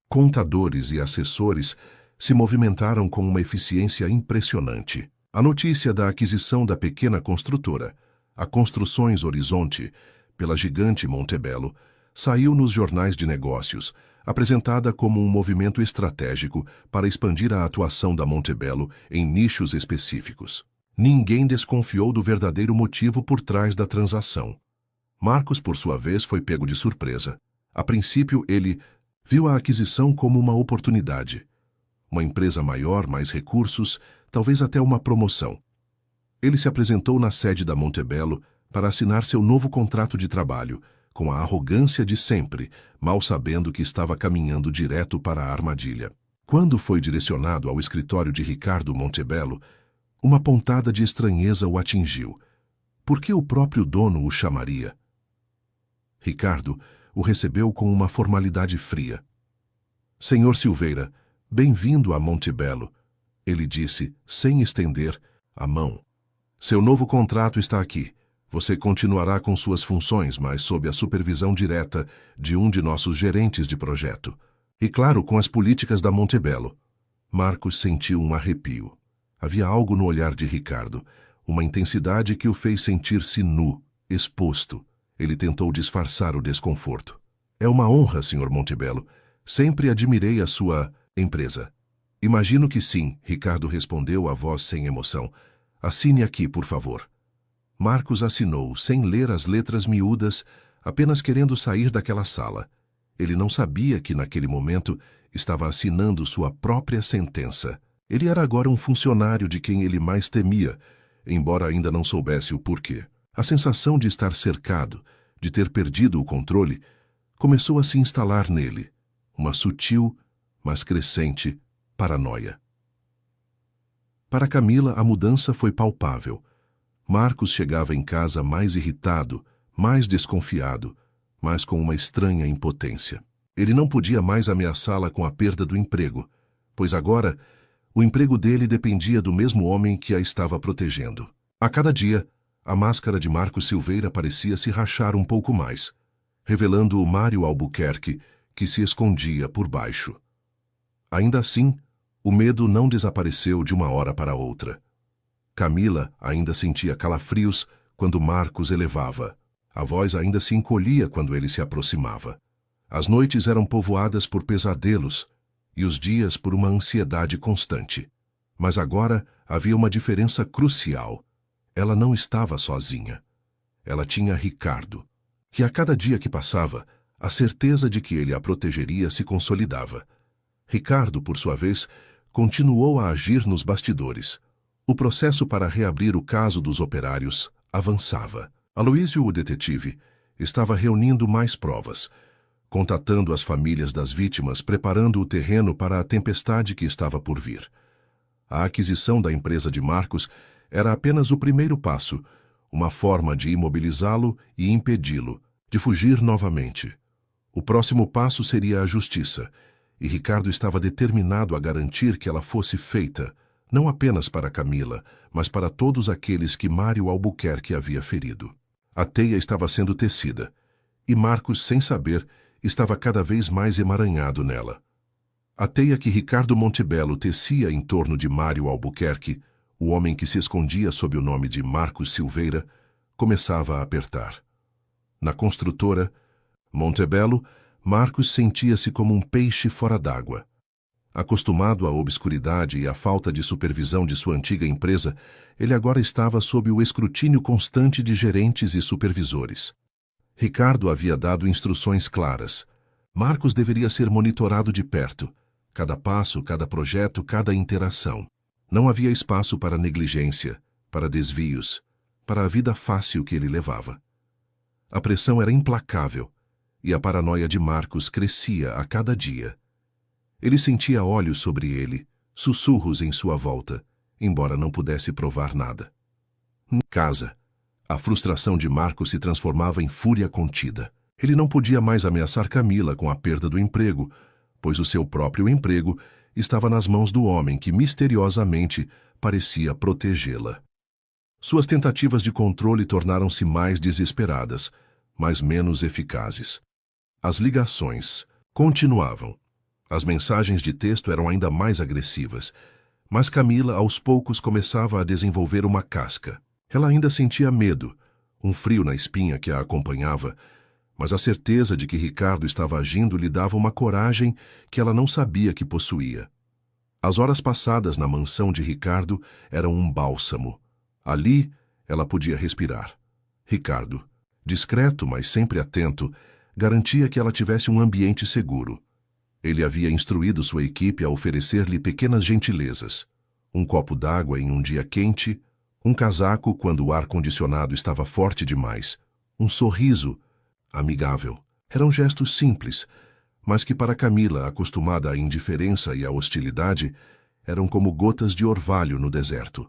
contadores e assessores se movimentaram com uma eficiência impressionante. A notícia da aquisição da pequena construtora, a Construções Horizonte, pela gigante Montebello, saiu nos jornais de negócios, apresentada como um movimento estratégico para expandir a atuação da Montebello em nichos específicos. Ninguém desconfiou do verdadeiro motivo por trás da transação. Marcos, por sua vez, foi pego de surpresa. A princípio, ele viu a aquisição como uma oportunidade. Uma empresa maior, mais recursos, talvez até uma promoção. Ele se apresentou na sede da Montebello para assinar seu novo contrato de trabalho, com a arrogância de sempre, mal sabendo que estava caminhando direto para a armadilha. Quando foi direcionado ao escritório de Ricardo Montebello, uma pontada de estranheza o atingiu. Por que o próprio dono o chamaria? Ricardo o recebeu com uma formalidade fria. Senhor Silveira, bem-vindo a Montebello, ele disse, sem estender a mão. Seu novo contrato está aqui. Você continuará com suas funções, mas sob a supervisão direta de um de nossos gerentes de projeto. E claro, com as políticas da Montebello. Marcos sentiu um arrepio. Havia algo no olhar de Ricardo, uma intensidade que o fez sentir-se nu, exposto. Ele tentou disfarçar o desconforto. É uma honra, Sr. Montebello. Sempre admirei a sua empresa. Imagino que sim, Ricardo respondeu a voz sem emoção. Assine aqui, por favor. Marcos assinou, sem ler as letras miúdas, apenas querendo sair daquela sala. Ele não sabia que, naquele momento, estava assinando sua própria sentença. Ele era agora um funcionário de quem ele mais temia, embora ainda não soubesse o porquê. A sensação de estar cercado, de ter perdido o controle, começou a se instalar nele. Uma sutil, mas crescente, paranoia. Para Camila, a mudança foi palpável. Marcos chegava em casa mais irritado, mais desconfiado, mas com uma estranha impotência. Ele não podia mais ameaçá-la com a perda do emprego, pois agora o emprego dele dependia do mesmo homem que a estava protegendo. A cada dia, a máscara de Marcos Silveira parecia se rachar um pouco mais, revelando o Mário Albuquerque que se escondia por baixo. Ainda assim, o medo não desapareceu de uma hora para outra. Camila ainda sentia calafrios quando Marcos elevava. A voz ainda se encolhia quando ele se aproximava. As noites eram povoadas por pesadelos e os dias por uma ansiedade constante. Mas agora havia uma diferença crucial. Ela não estava sozinha. Ela tinha Ricardo, que a cada dia que passava, a certeza de que ele a protegeria se consolidava. Ricardo, por sua vez, continuou a agir nos bastidores. O processo para reabrir o caso dos operários avançava. Aloísio, o detetive, estava reunindo mais provas, contatando as famílias das vítimas, preparando o terreno para a tempestade que estava por vir. A aquisição da empresa de Marcos era apenas o primeiro passo, uma forma de imobilizá-lo e impedi-lo de fugir novamente. O próximo passo seria a justiça, e Ricardo estava determinado a garantir que ela fosse feita, não apenas para Camila, mas para todos aqueles que Mário Albuquerque havia ferido. A teia estava sendo tecida, e Marcos, sem saber, estava cada vez mais emaranhado nela. A teia que Ricardo Montebello tecia em torno de Mário Albuquerque, o homem que se escondia sob o nome de Marcos Silveira, começava a apertar. Na construtora, Montebello, Marcos sentia-se como um peixe fora d'água. Acostumado à obscuridade e à falta de supervisão de sua antiga empresa, ele agora estava sob o escrutínio constante de gerentes e supervisores. Ricardo havia dado instruções claras. Marcos deveria ser monitorado de perto, cada passo, cada projeto, cada interação. Não havia espaço para negligência, para desvios, para a vida fácil que ele levava. A pressão era implacável, e a paranoia de Marcos crescia a cada dia. Ele sentia olhos sobre ele, sussurros em sua volta, embora não pudesse provar nada. Em casa, a frustração de Marcos se transformava em fúria contida. Ele não podia mais ameaçar Camila com a perda do emprego, pois o seu próprio emprego estava nas mãos do homem que misteriosamente parecia protegê-la. Suas tentativas de controle tornaram-se mais desesperadas, mas menos eficazes. As ligações continuavam. As mensagens de texto eram ainda mais agressivas, mas Camila aos poucos começava a desenvolver uma casca. Ela ainda sentia medo, um frio na espinha que a acompanhava, mas a certeza de que Ricardo estava agindo lhe dava uma coragem que ela não sabia que possuía. As horas passadas na mansão de Ricardo eram um bálsamo. Ali, ela podia respirar. Ricardo, discreto, mas sempre atento, garantia que ela tivesse um ambiente seguro. Ele havia instruído sua equipe a oferecer-lhe pequenas gentilezas. Um copo d'água em um dia quente, um casaco quando o ar-condicionado estava forte demais, um sorriso amigável. Eram gestos simples, mas que para Camila, acostumada à indiferença e à hostilidade, eram como gotas de orvalho no deserto.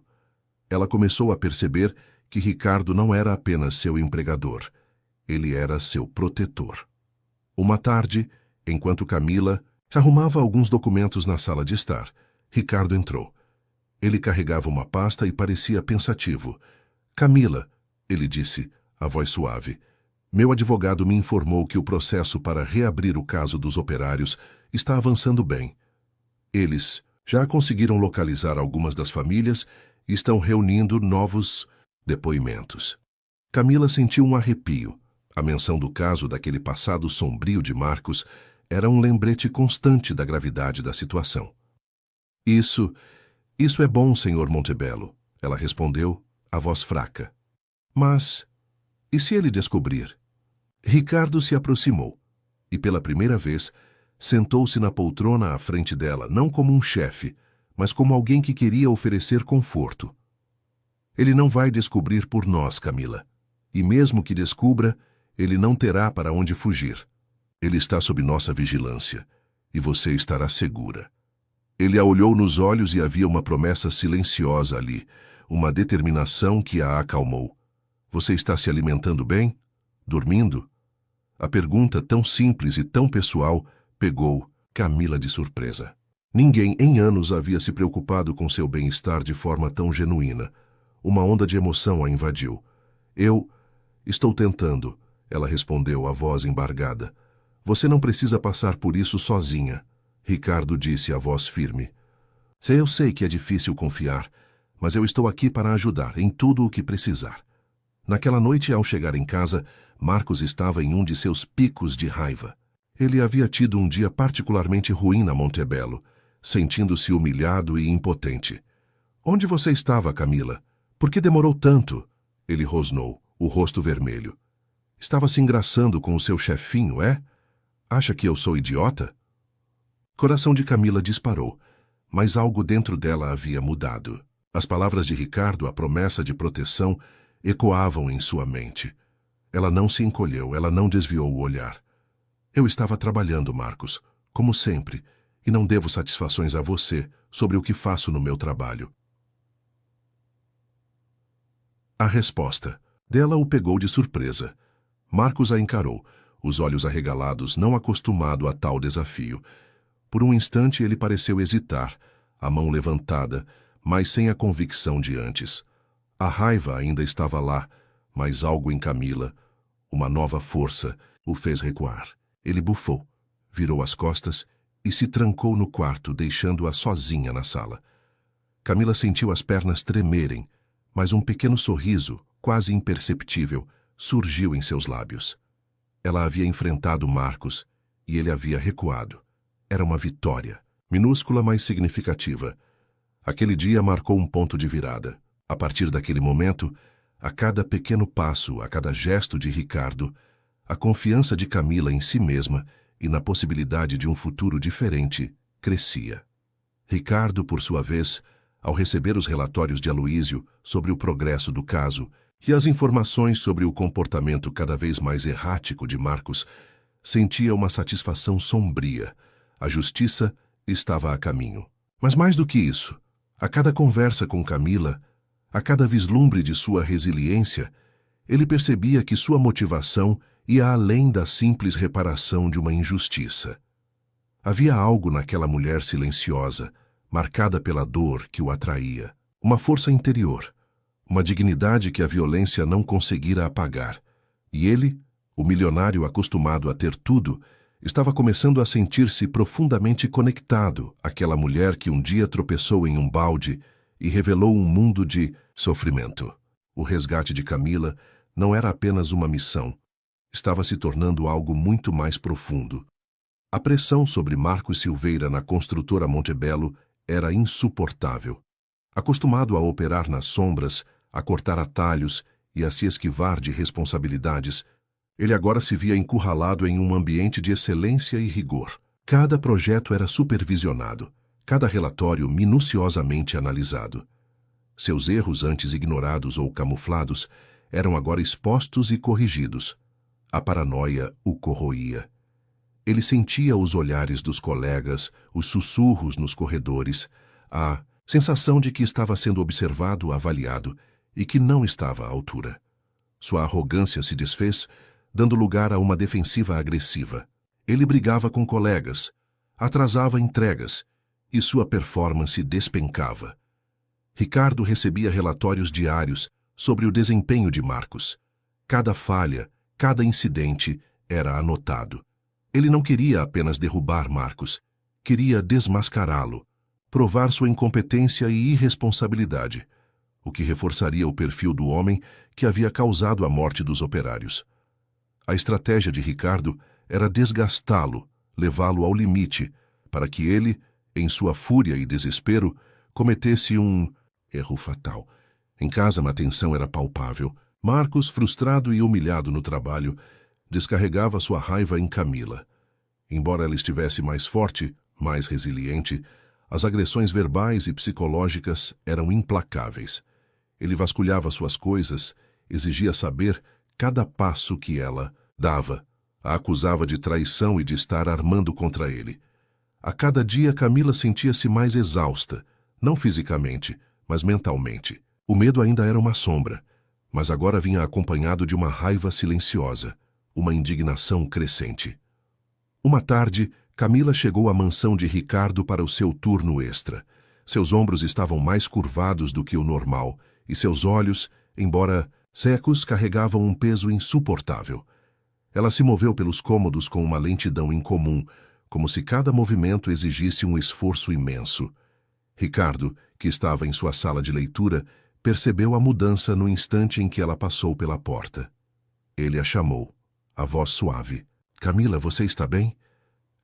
Ela começou a perceber que Ricardo não era apenas seu empregador, ele era seu protetor. Uma tarde, enquanto Camila arrumava alguns documentos na sala de estar, Ricardo entrou. Ele carregava uma pasta e parecia pensativo. "Camila", ele disse, a voz suave, "meu advogado me informou que o processo para reabrir o caso dos operários está avançando bem. Eles já conseguiram localizar algumas das famílias e estão reunindo novos depoimentos." Camila sentiu um arrepio. A menção do caso daquele passado sombrio de Marcos era um lembrete constante da gravidade da situação. Isso é bom, Sr. Montebello", ela respondeu, a voz fraca. "Mas, e se ele descobrir?" Ricardo se aproximou e, pela primeira vez, sentou-se na poltrona à frente dela, não como um chefe, mas como alguém que queria oferecer conforto. "Ele não vai descobrir por nós, Camila. E mesmo que descubra, ele não terá para onde fugir. Ele está sob nossa vigilância, e você estará segura." Ele a olhou nos olhos e havia uma promessa silenciosa ali, uma determinação que a acalmou. "Você está se alimentando bem? Dormindo?" A pergunta, tão simples e tão pessoal, pegou Camila de surpresa. Ninguém em anos havia se preocupado com seu bem-estar de forma tão genuína. Uma onda de emoção a invadiu. "Eu estou tentando", ela respondeu, a voz embargada. "Você não precisa passar por isso sozinha", Ricardo disse, a voz firme. "Eu sei que é difícil confiar, mas eu estou aqui para ajudar em tudo o que precisar." Naquela noite, ao chegar em casa, Marcos estava em um de seus picos de raiva. Ele havia tido um dia particularmente ruim na Montebello, sentindo-se humilhado e impotente. "Onde você estava, Camila? Por que demorou tanto?" Ele rosnou, o rosto vermelho. "Estava se engraçando com o seu chefinho, é? Acha que eu sou idiota?" Coração de Camila disparou, mas algo dentro dela havia mudado. As palavras de Ricardo, a promessa de proteção, ecoavam em sua mente. Ela não se encolheu, ela não desviou o olhar. "Eu estava trabalhando, Marcos, como sempre, e não devo satisfações a você sobre o que faço no meu trabalho." A resposta dela o pegou de surpresa. Marcos a encarou, os olhos arregalados, não acostumado a tal desafio. Por um instante ele pareceu hesitar, a mão levantada, mas sem a convicção de antes. A raiva ainda estava lá, mas algo em Camila, uma nova força, o fez recuar. Ele bufou, virou as costas e se trancou no quarto, deixando-a sozinha na sala. Camila sentiu as pernas tremerem, mas um pequeno sorriso, quase imperceptível, surgiu em seus lábios. Ela havia enfrentado Marcos e ele havia recuado. Era uma vitória, minúscula, mas significativa. Aquele dia marcou um ponto de virada. A partir daquele momento, a cada pequeno passo, a cada gesto de Ricardo, a confiança de Camila em si mesma e na possibilidade de um futuro diferente crescia. Ricardo, por sua vez, ao receber os relatórios de Aloísio sobre o progresso do caso e as informações sobre o comportamento cada vez mais errático de Marcos, sentia uma satisfação sombria. A justiça estava a caminho. Mas mais do que isso, a cada conversa com Camila, a cada vislumbre de sua resiliência, ele percebia que sua motivação ia além da simples reparação de uma injustiça. Havia algo naquela mulher silenciosa, marcada pela dor, que o atraía, uma força interior, uma dignidade que a violência não conseguira apagar, e ele O milionário, acostumado a ter tudo, estava começando a sentir-se profundamente conectado àquela mulher que um dia tropeçou em um balde e revelou um mundo de sofrimento. O resgate de Camila não era apenas uma missão, estava se tornando algo muito mais profundo. A pressão sobre Marcos Silveira na construtora Montebello era insuportável. Acostumado a operar nas sombras, a cortar atalhos e a se esquivar de responsabilidades, ele agora se via encurralado em um ambiente de excelência e rigor. Cada projeto era supervisionado, cada relatório minuciosamente analisado. Seus erros antes ignorados ou camuflados eram agora expostos e corrigidos. A paranoia o corroía. Ele sentia os olhares dos colegas, os sussurros nos corredores, a sensação de que estava sendo observado, avaliado e que não estava à altura. Sua arrogância se desfez, dando lugar a uma defensiva agressiva. Ele brigava com colegas, atrasava entregas e sua performance despencava. Ricardo recebia relatórios diários sobre o desempenho de Marcos. Cada falha, cada incidente era anotado. Ele não queria apenas derrubar Marcos, queria desmascará-lo, provar sua incompetência e irresponsabilidade, o que reforçaria o perfil do homem que havia causado a morte dos operários. A estratégia de Ricardo era desgastá-lo, levá-lo ao limite, para que ele, em sua fúria e desespero, cometesse um erro fatal. Em casa, a tensão era palpável. Marcos, frustrado e humilhado no trabalho, descarregava sua raiva em Camila. Embora ela estivesse mais forte, mais resiliente, as agressões verbais e psicológicas eram implacáveis. Ele vasculhava suas coisas, exigia saber cada passo que ela dava. A acusava de traição e de estar armando contra ele. A cada dia, Camila sentia-se mais exausta, não fisicamente, mas mentalmente. O medo ainda era uma sombra, mas agora vinha acompanhado de uma raiva silenciosa, uma indignação crescente. Uma tarde, Camila chegou à mansão de Ricardo para o seu turno extra. Seus ombros estavam mais curvados do que o normal, e seus olhos, embora secos, carregavam um peso insuportável. Ela se moveu pelos cômodos com uma lentidão incomum, como se cada movimento exigisse um esforço imenso. Ricardo, que estava em sua sala de leitura, percebeu a mudança no instante em que ela passou pela porta. Ele a chamou, a voz suave. "Camila, você está bem?"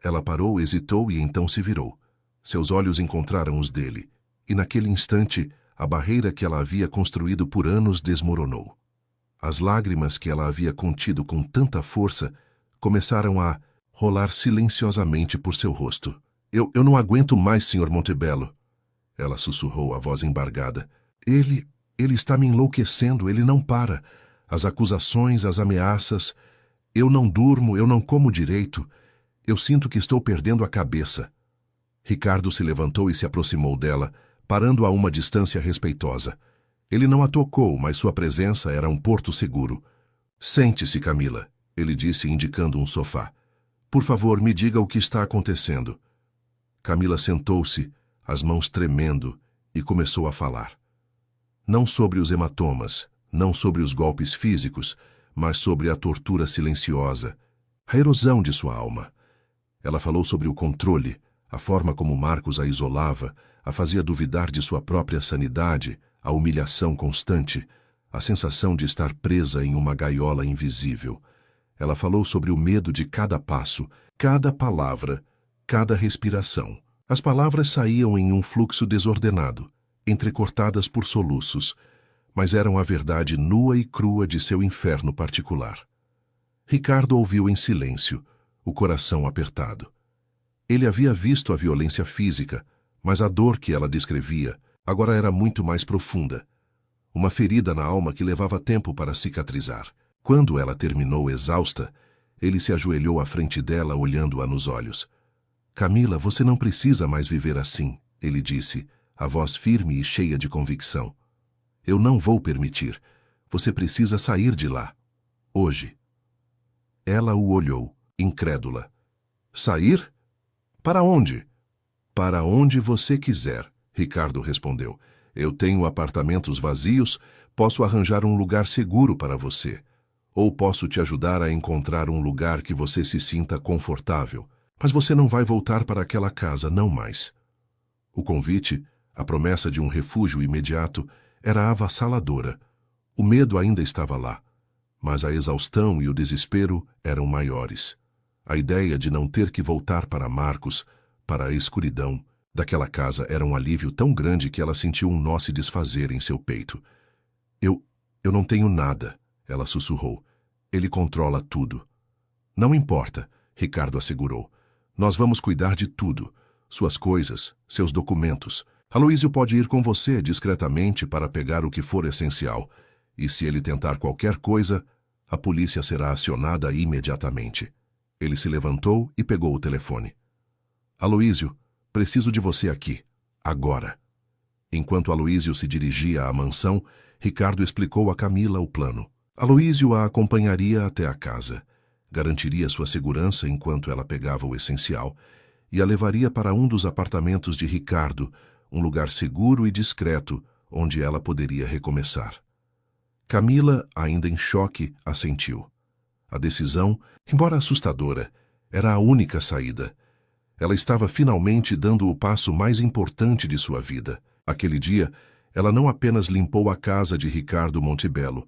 Ela parou, hesitou e então se virou. Seus olhos encontraram os dele, e naquele instante, a barreira que ela havia construído por anos desmoronou. As lágrimas que ela havia contido com tanta força começaram a rolar silenciosamente por seu rosto. Eu não aguento mais, Sr. Montebello." Ela sussurrou, a voz embargada. Ele está me enlouquecendo, ele não para. As acusações, as ameaças. Eu não durmo, eu não como direito. Eu sinto que estou perdendo a cabeça." Ricardo se levantou e se aproximou dela, parando a uma distância respeitosa. Ele não a tocou, mas sua presença era um porto seguro. "Sente-se, Camila," ele disse, indicando um sofá. "Por favor, me diga o que está acontecendo." Camila sentou-se, as mãos tremendo, e começou a falar. Não sobre os hematomas, não sobre os golpes físicos, mas sobre a tortura silenciosa, a erosão de sua alma. Ela falou sobre o controle, a forma como Marcos a isolava, a fazia duvidar de sua própria sanidade, a humilhação constante, a sensação de estar presa em uma gaiola invisível. Ela falou sobre o medo de cada passo, cada palavra, cada respiração. As palavras saíam em um fluxo desordenado, entrecortadas por soluços, mas eram a verdade nua e crua de seu inferno particular. Ricardo ouviu em silêncio, o coração apertado. Ele havia visto a violência física, mas a dor que ela descrevia agora era muito mais profunda. Uma ferida na alma que levava tempo para cicatrizar. Quando ela terminou exausta, ele se ajoelhou à frente dela, olhando-a nos olhos. "Camila, você não precisa mais viver assim," ele disse, a voz firme e cheia de convicção. "Eu não vou permitir. Você precisa sair de lá. Hoje." Ela o olhou, incrédula. "Sair? Para onde?" "Para onde você quiser," Ricardo respondeu. "Eu tenho apartamentos vazios, posso arranjar um lugar seguro para você. Ou posso te ajudar a encontrar um lugar que você se sinta confortável, mas você não vai voltar para aquela casa, não mais. O convite, a promessa de um refúgio imediato, era avassaladora. O medo ainda estava lá, mas a exaustão e o desespero eram maiores. A ideia de não ter que voltar para Marcos, para a escuridão daquela casa, era um alívio tão grande que ela sentiu um nó se desfazer em seu peito. Eu não tenho nada, ela sussurrou. Ele controla tudo. Não importa, Ricardo assegurou. Nós vamos cuidar de tudo. Suas coisas, seus documentos. Aloísio pode ir com você discretamente para pegar o que for essencial. E se ele tentar qualquer coisa, a polícia será acionada imediatamente. Ele se levantou e pegou o telefone. Aloísio, preciso de você aqui. Agora. Enquanto Aloísio se dirigia à mansão, Ricardo explicou a Camila o plano. Aloísio a acompanharia até a casa, garantiria sua segurança enquanto ela pegava o essencial e a levaria para um dos apartamentos de Ricardo, um lugar seguro e discreto onde ela poderia recomeçar. Camila, ainda em choque, assentiu. A decisão, embora assustadora, era a única saída. Ela estava finalmente dando o passo mais importante de sua vida. Aquele dia, ela não apenas limpou a casa de Ricardo Montebello,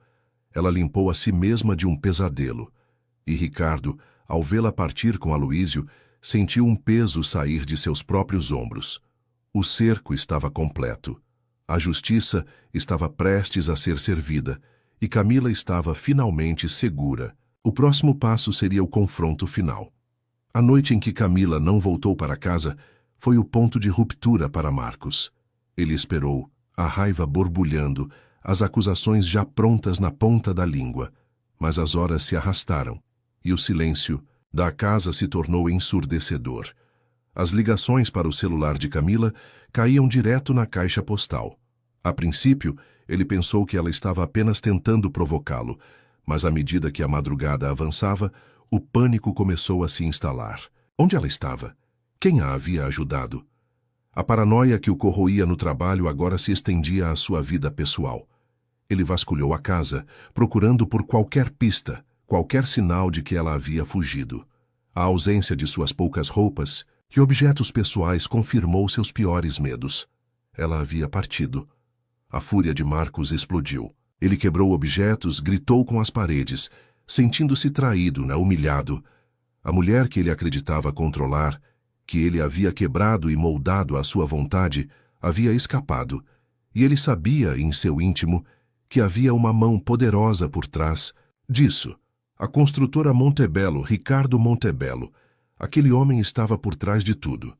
ela limpou a si mesma de um pesadelo. E Ricardo, ao vê-la partir com Aloísio, sentiu um peso sair de seus próprios ombros. O cerco estava completo. A justiça estava prestes a ser servida, e Camila estava finalmente segura. O próximo passo seria o confronto final. A noite em que Camila não voltou para casa foi o ponto de ruptura para Marcos. Ele esperou, a raiva borbulhando, as acusações já prontas na ponta da língua. Mas as horas se arrastaram, e o silêncio da casa se tornou ensurdecedor. As ligações para o celular de Camila caíam direto na caixa postal. A princípio, ele pensou que ela estava apenas tentando provocá-lo, mas à medida que a madrugada avançava, o pânico começou a se instalar. Onde ela estava? Quem a havia ajudado? A paranoia que o corroía no trabalho agora se estendia à sua vida pessoal. Ele vasculhou a casa, procurando por qualquer pista, qualquer sinal de que ela havia fugido. A ausência de suas poucas roupas e objetos pessoais confirmou seus piores medos. Ela havia partido. A fúria de Marcos explodiu. Ele quebrou objetos, gritou com as paredes, sentindo-se traído, humilhado. A mulher que ele acreditava controlar, que ele havia quebrado e moldado à sua vontade, havia escapado, e ele sabia, em seu íntimo, que havia uma mão poderosa por trás disso. A construtora Montebello, Ricardo Montebello. Aquele homem estava por trás de tudo.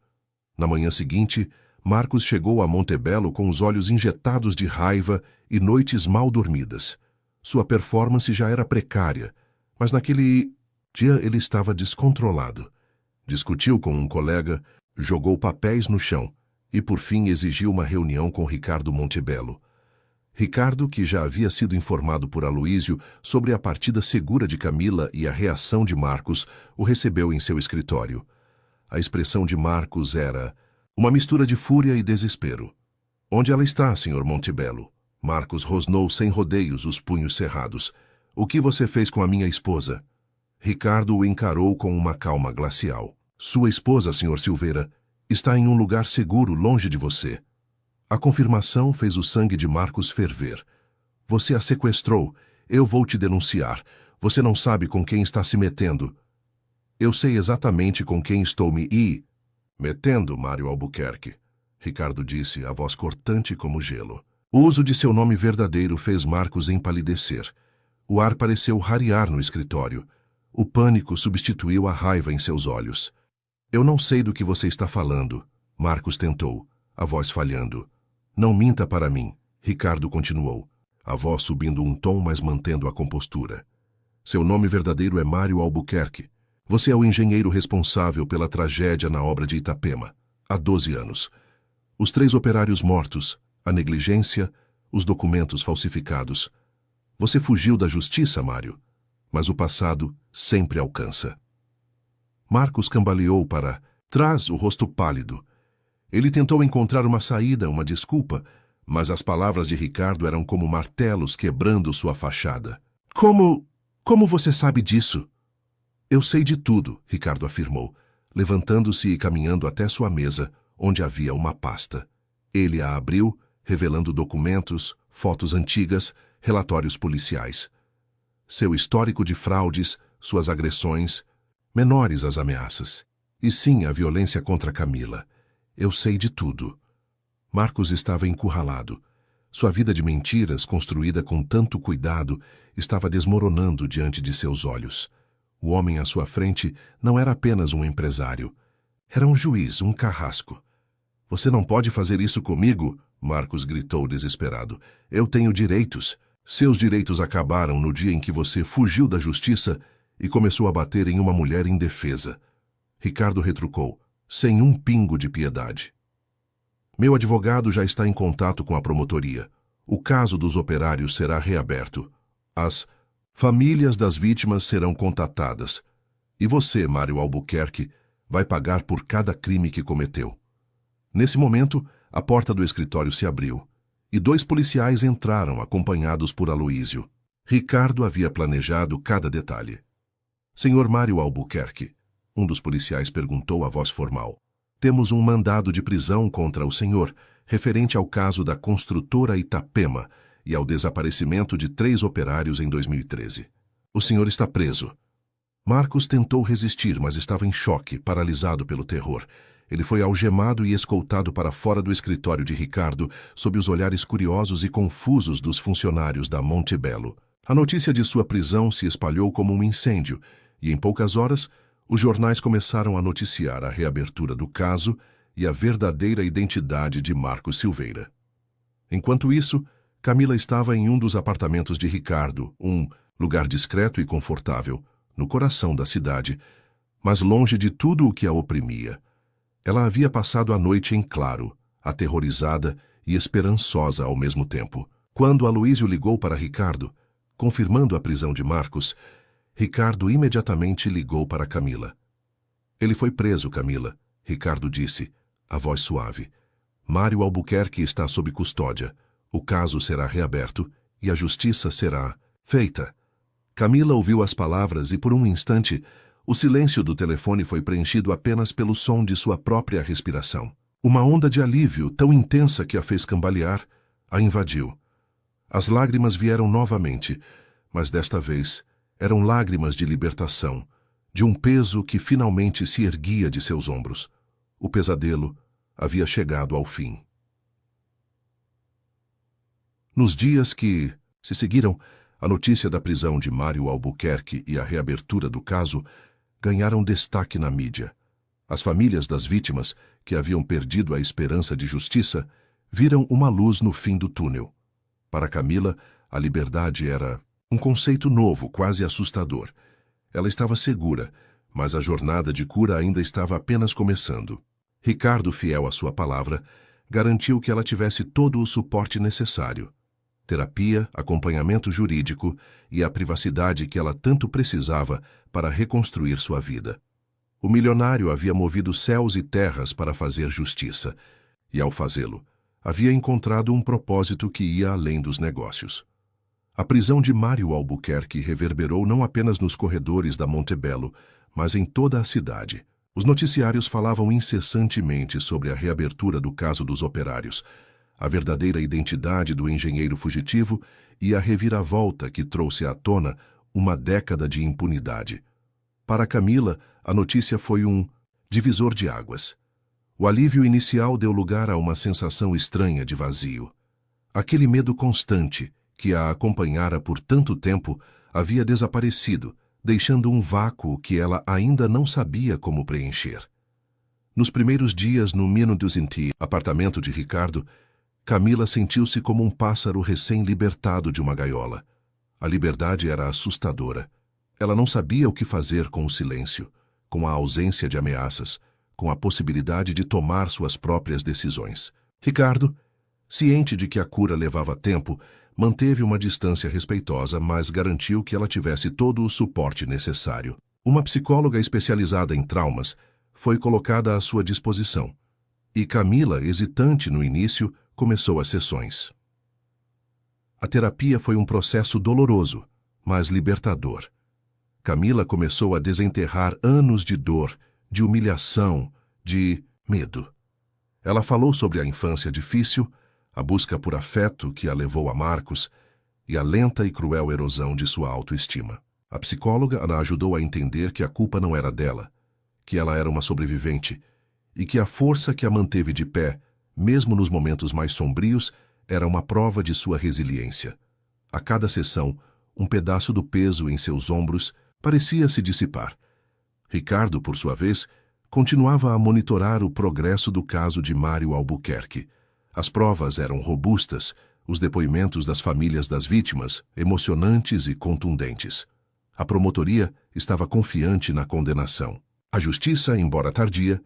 Na manhã seguinte, Marcos chegou a Montebello com os olhos injetados de raiva e noites mal dormidas. Sua performance já era precária, mas naquele dia ele estava descontrolado. Discutiu com um colega, jogou papéis no chão e, por fim, exigiu uma reunião com Ricardo Montebello. Ricardo, que já havia sido informado por Aloísio sobre a partida segura de Camila e a reação de Marcos, o recebeu em seu escritório. A expressão de Marcos era uma mistura de fúria e desespero. Onde ela está, Sr. Montebello? Marcos rosnou sem rodeios, os punhos cerrados. O que você fez com a minha esposa? Ricardo o encarou com uma calma glacial. Sua esposa, Sr. Silveira, está em um lugar seguro, longe de você. A confirmação fez o sangue de Marcos ferver. Você a sequestrou. Eu vou te denunciar. Você não sabe com quem está se metendo. Eu sei exatamente com quem estou me metendo, Mário Albuquerque, Ricardo disse, a voz cortante como gelo. O uso de seu nome verdadeiro fez Marcos empalidecer. O ar pareceu rarear no escritório. O pânico substituiu a raiva em seus olhos. Eu não sei do que você está falando, Marcos tentou, a voz falhando. Não minta para mim, Ricardo continuou, a voz subindo um tom, mas mantendo a compostura. Seu nome verdadeiro é Mário Albuquerque. Você é o engenheiro responsável pela tragédia na obra de Itapema, há 12 anos. Os 3 operários mortos, a negligência, os documentos falsificados. Você fugiu da justiça, Mário, mas o passado sempre alcança. Marcos cambaleou para trás, o rosto pálido. Ele tentou encontrar uma saída, uma desculpa, mas as palavras de Ricardo eram como martelos quebrando sua fachada. Como? Como você sabe disso? Eu sei de tudo, Ricardo afirmou, levantando-se e caminhando até sua mesa, onde havia uma pasta. Ele a abriu, revelando documentos, fotos antigas, relatórios policiais. Seu histórico de fraudes, suas agressões, menores as ameaças. E sim, a violência contra Camila. Eu sei de tudo. Marcos estava encurralado. Sua vida de mentiras, construída com tanto cuidado, estava desmoronando diante de seus olhos. O homem à sua frente não era apenas um empresário. Era um juiz, um carrasco. Você não pode fazer isso comigo, Marcos gritou desesperado. Eu tenho direitos. Seus direitos acabaram no dia em que você fugiu da justiça e começou a bater em uma mulher indefesa. Ricardo retrucou, sem um pingo de piedade. Meu advogado já está em contato com a promotoria. O caso dos operários será reaberto. As famílias das vítimas serão contatadas. E você, Mário Albuquerque, vai pagar por cada crime que cometeu. Nesse momento, a porta do escritório se abriu e 2 policiais entraram acompanhados por Aloísio. Ricardo havia planejado cada detalhe. Senhor Mário Albuquerque, um dos policiais perguntou à voz formal. Temos um mandado de prisão contra o senhor, referente ao caso da construtora Itapema e ao desaparecimento de 3 operários em 2013. O senhor está preso. Marcos tentou resistir, mas estava em choque, paralisado pelo terror. Ele foi algemado e escoltado para fora do escritório de Ricardo, sob os olhares curiosos e confusos dos funcionários da Montebello. A notícia de sua prisão se espalhou como um incêndio, e em poucas horas, os jornais começaram a noticiar a reabertura do caso e a verdadeira identidade de Marcos Silveira. Enquanto isso, Camila estava em um dos apartamentos de Ricardo, um lugar discreto e confortável, no coração da cidade, mas longe de tudo o que a oprimia. Ela havia passado a noite em claro, aterrorizada e esperançosa ao mesmo tempo. Quando Aloísio ligou para Ricardo, confirmando a prisão de Marcos, Ricardo imediatamente ligou para Camila. Ele foi preso, Camila, Ricardo disse, a voz suave. Mário Albuquerque está sob custódia. O caso será reaberto e a justiça será feita. Camila ouviu as palavras e, por um instante, o silêncio do telefone foi preenchido apenas pelo som de sua própria respiração. Uma onda de alívio, tão intensa que a fez cambalear, a invadiu. As lágrimas vieram novamente, mas desta vez eram lágrimas de libertação, de um peso que finalmente se erguia de seus ombros. O pesadelo havia chegado ao fim. Nos dias que se seguiram, a notícia da prisão de Mário Albuquerque e a reabertura do caso ganharam destaque na mídia. As famílias das vítimas, que haviam perdido a esperança de justiça, viram uma luz no fim do túnel. Para Camila, a liberdade era um conceito novo, quase assustador. Ela estava segura, mas a jornada de cura ainda estava apenas começando. Ricardo, fiel à sua palavra, garantiu que ela tivesse todo o suporte necessário. Terapia, acompanhamento jurídico e a privacidade que ela tanto precisava para reconstruir sua vida. O milionário havia movido céus e terras para fazer justiça, e ao fazê-lo, havia encontrado um propósito que ia além dos negócios. A prisão de Mário Albuquerque reverberou não apenas nos corredores da Montebello, mas em toda a cidade. Os noticiários falavam incessantemente sobre a reabertura do caso dos operários, a verdadeira identidade do engenheiro fugitivo e a reviravolta que trouxe à tona uma década de impunidade. Para Camila, a notícia foi um divisor de águas. O alívio inicial deu lugar a uma sensação estranha de vazio. Aquele medo constante, que a acompanhara por tanto tempo, havia desaparecido, deixando um vácuo que ela ainda não sabia como preencher. Nos primeiros dias no Mino dos Inti, apartamento de Ricardo, Camila sentiu-se como um pássaro recém-libertado de uma gaiola. A liberdade era assustadora. Ela não sabia o que fazer com o silêncio, com a ausência de ameaças, com a possibilidade de tomar suas próprias decisões. Ricardo, ciente de que a cura levava tempo, manteve uma distância respeitosa, mas garantiu que ela tivesse todo o suporte necessário. Uma psicóloga especializada em traumas foi colocada à sua disposição, e Camila, hesitante no início, começou as sessões. A terapia foi um processo doloroso, mas libertador. Camila começou a desenterrar anos de dor, de humilhação, de medo. Ela falou sobre a infância difícil, a busca por afeto que a levou a Marcos e a lenta e cruel erosão de sua autoestima. A psicóloga a ajudou a entender que a culpa não era dela, que ela era uma sobrevivente e que a força que a manteve de pé, mesmo nos momentos mais sombrios, era uma prova de sua resiliência. A cada sessão, um pedaço do peso em seus ombros parecia se dissipar. Ricardo, por sua vez, continuava a monitorar o progresso do caso de Mário Albuquerque. As provas eram robustas, os depoimentos das famílias das vítimas emocionantes e contundentes. A promotoria estava confiante na condenação. A justiça, embora tardia,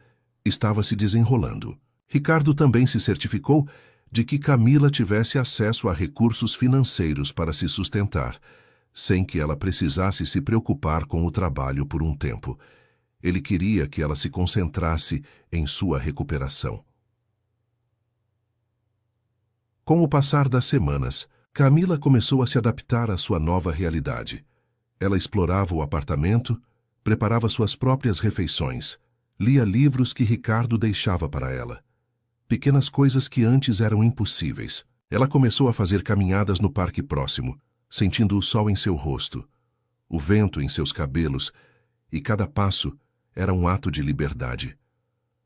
estava se desenrolando. Ricardo também se certificou de que Camila tivesse acesso a recursos financeiros para se sustentar, sem que ela precisasse se preocupar com o trabalho por um tempo. Ele queria que ela se concentrasse em sua recuperação. Com o passar das semanas, Camila começou a se adaptar à sua nova realidade. Ela explorava o apartamento, preparava suas próprias refeições, lia livros que Ricardo deixava para ela. Pequenas coisas que antes eram impossíveis. Ela começou a fazer caminhadas no parque próximo, sentindo o sol em seu rosto, o vento em seus cabelos, e cada passo era um ato de liberdade.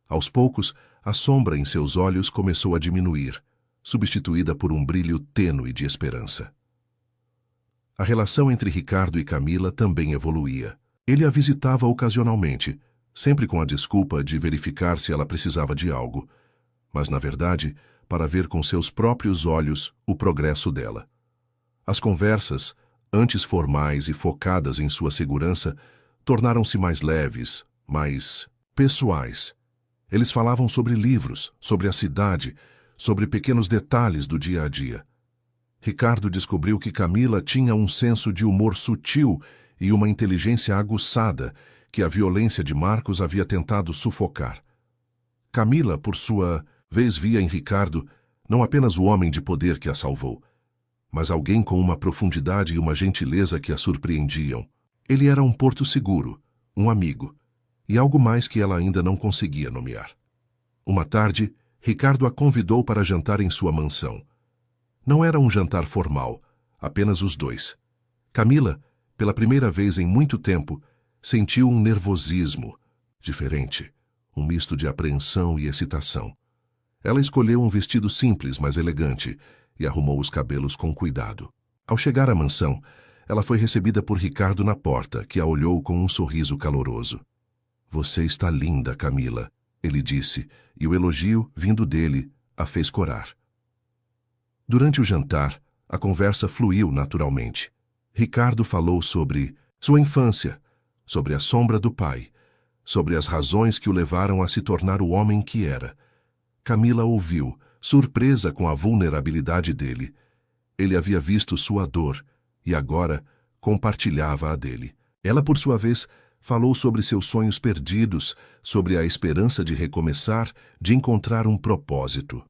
Aos poucos, a sombra em seus olhos começou a diminuir, substituída por um brilho tênue de esperança. A relação entre Ricardo e Camila também evoluía. Ele a visitava ocasionalmente, sempre com a desculpa de verificar se ela precisava de algo, mas, na verdade, para ver com seus próprios olhos o progresso dela. As conversas, antes formais e focadas em sua segurança, tornaram-se mais leves, mais pessoais. Eles falavam sobre livros, sobre a cidade, sobre pequenos detalhes do dia a dia. Ricardo descobriu que Camila tinha um senso de humor sutil e uma inteligência aguçada que a violência de Marcos havia tentado sufocar. Camila, por sua vez, via em Ricardo não apenas o homem de poder que a salvou, mas alguém com uma profundidade e uma gentileza que a surpreendiam. Ele era um porto seguro, um amigo, e algo mais que ela ainda não conseguia nomear. Uma tarde, Ricardo a convidou para jantar em sua mansão. Não era um jantar formal, apenas os dois. Camila, pela primeira vez em muito tempo, sentiu um nervosismo diferente, um misto de apreensão e excitação. Ela escolheu um vestido simples, mas elegante, e arrumou os cabelos com cuidado. Ao chegar à mansão, ela foi recebida por Ricardo na porta, que a olhou com um sorriso caloroso. "Você está linda, Camila", ele disse, e o elogio, vindo dele, a fez corar. Durante o jantar, a conversa fluiu naturalmente. Ricardo falou sobre sua infância, sobre a sombra do pai, sobre as razões que o levaram a se tornar o homem que era. Camila ouviu, surpresa com a vulnerabilidade dele. Ele havia visto sua dor e agora compartilhava a dele. Ela, por sua vez, falou sobre seus sonhos perdidos, sobre a esperança de recomeçar, de encontrar um propósito.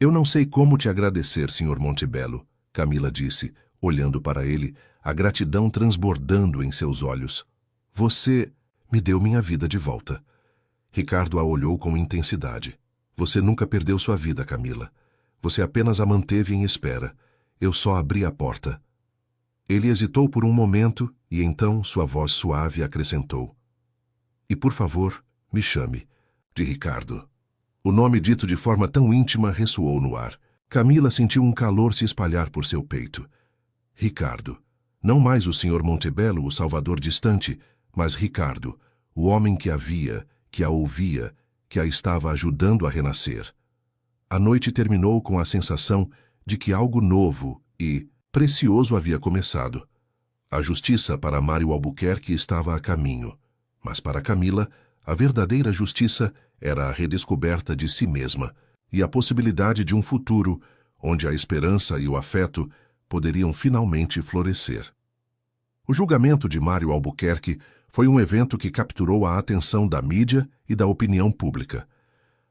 "Eu não sei como te agradecer, Sr. Montebello", Camila disse, olhando para ele, a gratidão transbordando em seus olhos. "Você me deu minha vida de volta." Ricardo a olhou com intensidade. "Você nunca perdeu sua vida, Camila. Você apenas a manteve em espera. Eu só abri a porta." Ele hesitou por um momento e então sua voz suave acrescentou: "E por favor, me chame de Ricardo." O nome dito de forma tão íntima ressoou no ar. Camila sentiu um calor se espalhar por seu peito. Ricardo. Não mais o Sr. Montebello, o salvador distante, mas Ricardo, o homem que a via, que a ouvia, que a estava ajudando a renascer. A noite terminou com a sensação de que algo novo e precioso havia começado. A justiça para Mário Albuquerque estava a caminho, mas para Camila, a verdadeira justiça era a redescoberta de si mesma e a possibilidade de um futuro onde a esperança e o afeto poderiam finalmente florescer. O julgamento de Mário Albuquerque foi um evento que capturou a atenção da mídia e da opinião pública.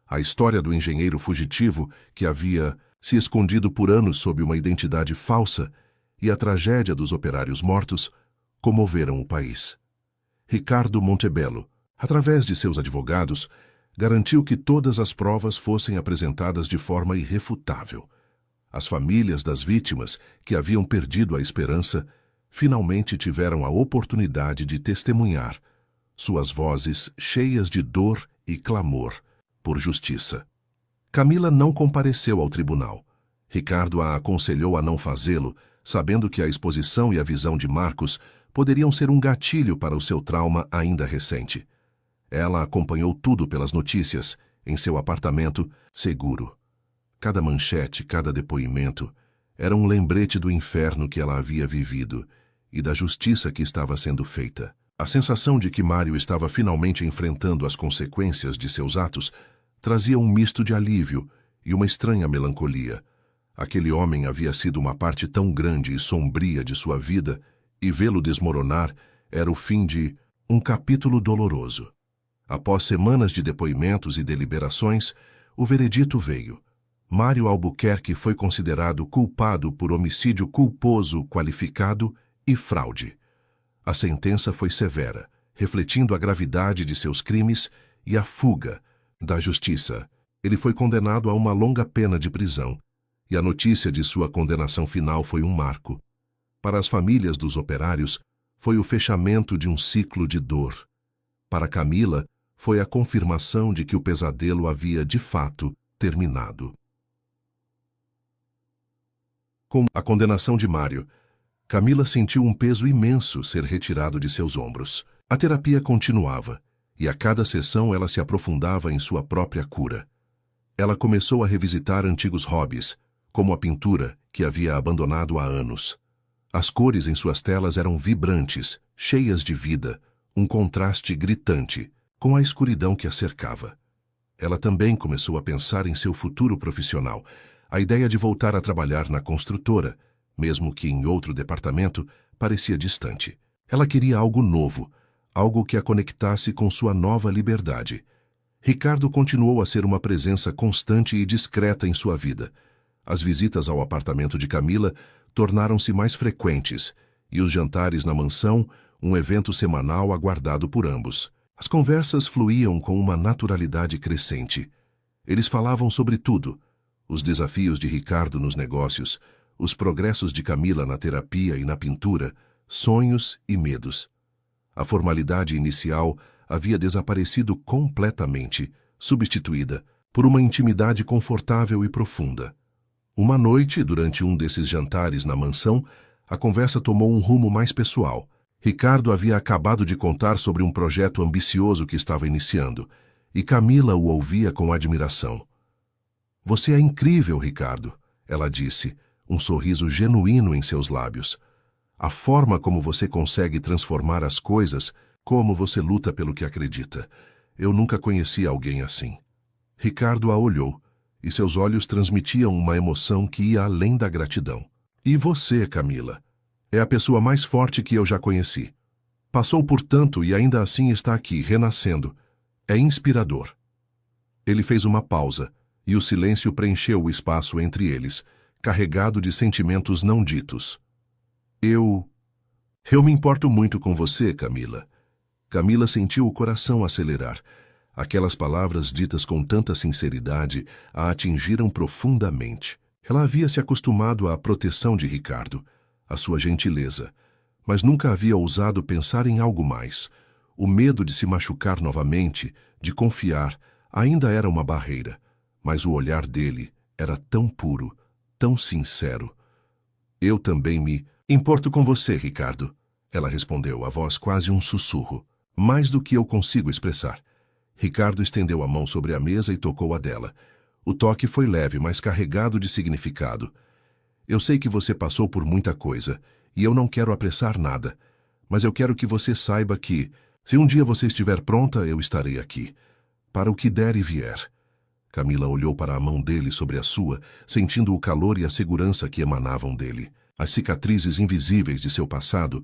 A história do engenheiro fugitivo, que havia se escondido por anos sob uma identidade falsa e a tragédia dos operários mortos comoveram o país. Ricardo Montebello, através de seus advogados, garantiu que todas as provas fossem apresentadas de forma irrefutável. As famílias das vítimas, que haviam perdido a esperança, finalmente tiveram a oportunidade de testemunhar, suas vozes cheias de dor e clamor por justiça. Camila não compareceu ao tribunal. Ricardo a aconselhou a não fazê-lo, sabendo que a exposição e a visão de Marcos poderiam ser um gatilho para o seu trauma ainda recente. Ela acompanhou tudo pelas notícias, em seu apartamento, seguro. Cada manchete, cada depoimento, era um lembrete do inferno que ela havia vivido e da justiça que estava sendo feita. A sensação de que Mário estava finalmente enfrentando as consequências de seus atos trazia um misto de alívio e uma estranha melancolia. Aquele homem havia sido uma parte tão grande e sombria de sua vida, e vê-lo desmoronar era o fim de um capítulo doloroso. Após semanas de depoimentos e deliberações, o veredito veio. Mário Albuquerque foi considerado culpado por homicídio culposo qualificado e fraude. A sentença foi severa, refletindo a gravidade de seus crimes e a fuga da justiça. Ele foi condenado a uma longa pena de prisão, e a notícia de sua condenação final foi um marco. Para as famílias dos operários, foi o fechamento de um ciclo de dor. Para Camila, foi a confirmação de que o pesadelo havia, de fato, terminado. Com a condenação de Mário, Camila sentiu um peso imenso ser retirado de seus ombros. A terapia continuava, e a cada sessão ela se aprofundava em sua própria cura. Ela começou a revisitar antigos hobbies, como a pintura, que havia abandonado há anos. As cores em suas telas eram vibrantes, cheias de vida, um contraste gritante com a escuridão que a cercava. Ela também começou a pensar em seu futuro profissional. A ideia de voltar a trabalhar na construtora, mesmo que em outro departamento, parecia distante. Ela queria algo novo, algo que a conectasse com sua nova liberdade. Ricardo continuou a ser uma presença constante e discreta em sua vida. As visitas ao apartamento de Camila tornaram-se mais frequentes, e os jantares na mansão, um evento semanal aguardado por ambos. As conversas fluíam com uma naturalidade crescente. Eles falavam sobre tudo: os desafios de Ricardo nos negócios, os progressos de Camila na terapia e na pintura, sonhos e medos. A formalidade inicial havia desaparecido completamente, substituída por uma intimidade confortável e profunda. Uma noite, durante um desses jantares na mansão, a conversa tomou um rumo mais pessoal. Ricardo havia acabado de contar sobre um projeto ambicioso que estava iniciando, e Camila o ouvia com admiração. "Você é incrível, Ricardo", ela disse, um sorriso genuíno em seus lábios. "A forma como você consegue transformar as coisas, como você luta pelo que acredita. Eu nunca conheci alguém assim." Ricardo a olhou, e seus olhos transmitiam uma emoção que ia além da gratidão. "E você, Camila? É a pessoa mais forte que eu já conheci. Passou por tanto e ainda assim está aqui, renascendo. É inspirador." Ele fez uma pausa, e o silêncio preencheu o espaço entre eles, carregado de sentimentos não ditos. Eu me importo muito com você, Camila." Camila sentiu o coração acelerar. Aquelas palavras ditas com tanta sinceridade a atingiram profundamente. Ela havia se acostumado à proteção de Ricardo, à sua gentileza, mas nunca havia ousado pensar em algo mais. O medo de se machucar novamente, de confiar, ainda era uma barreira, mas o olhar dele era tão puro, tão sincero. "Eu também me importo com você, Ricardo", ela respondeu, a voz quase um sussurro. "Mais do que eu consigo expressar." Ricardo estendeu a mão sobre a mesa e tocou a dela. O toque foi leve, mas carregado de significado. "Eu sei que você passou por muita coisa, e eu não quero apressar nada, mas eu quero que você saiba que, se um dia você estiver pronta, eu estarei aqui, para o que der e vier." Camila olhou para a mão dele sobre a sua, sentindo o calor e a segurança que emanavam dele. As cicatrizes invisíveis de seu passado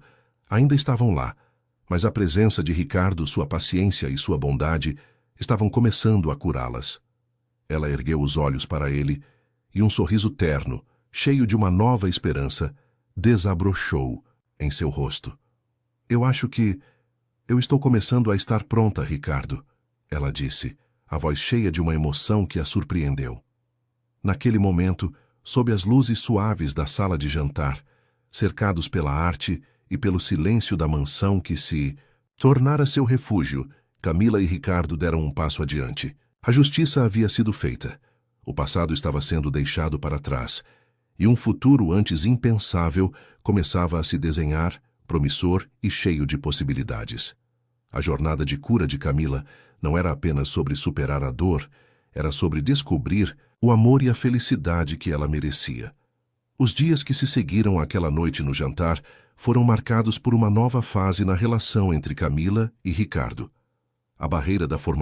ainda estavam lá, mas a presença de Ricardo, sua paciência e sua bondade estavam começando a curá-las. Ela ergueu os olhos para ele, e um sorriso terno, cheio de uma nova esperança, desabrochou em seu rosto. Eu acho que... Eu estou começando a estar pronta, Ricardo, ela disse, a voz cheia de uma emoção que a surpreendeu. Naquele momento, sob as luzes suaves da sala de jantar, cercados pela arte e pelo silêncio da mansão que se tornara seu refúgio, Camila e Ricardo deram um passo adiante. A justiça havia sido feita. O passado estava sendo deixado para trás, e um futuro antes impensável começava a se desenhar, promissor e cheio de possibilidades. A jornada de cura de Camila não era apenas sobre superar a dor, era sobre descobrir o amor e a felicidade que ela merecia. Os dias que se seguiram àquela noite no jantar foram marcados por uma nova fase na relação entre Camila e Ricardo. A barreira da formação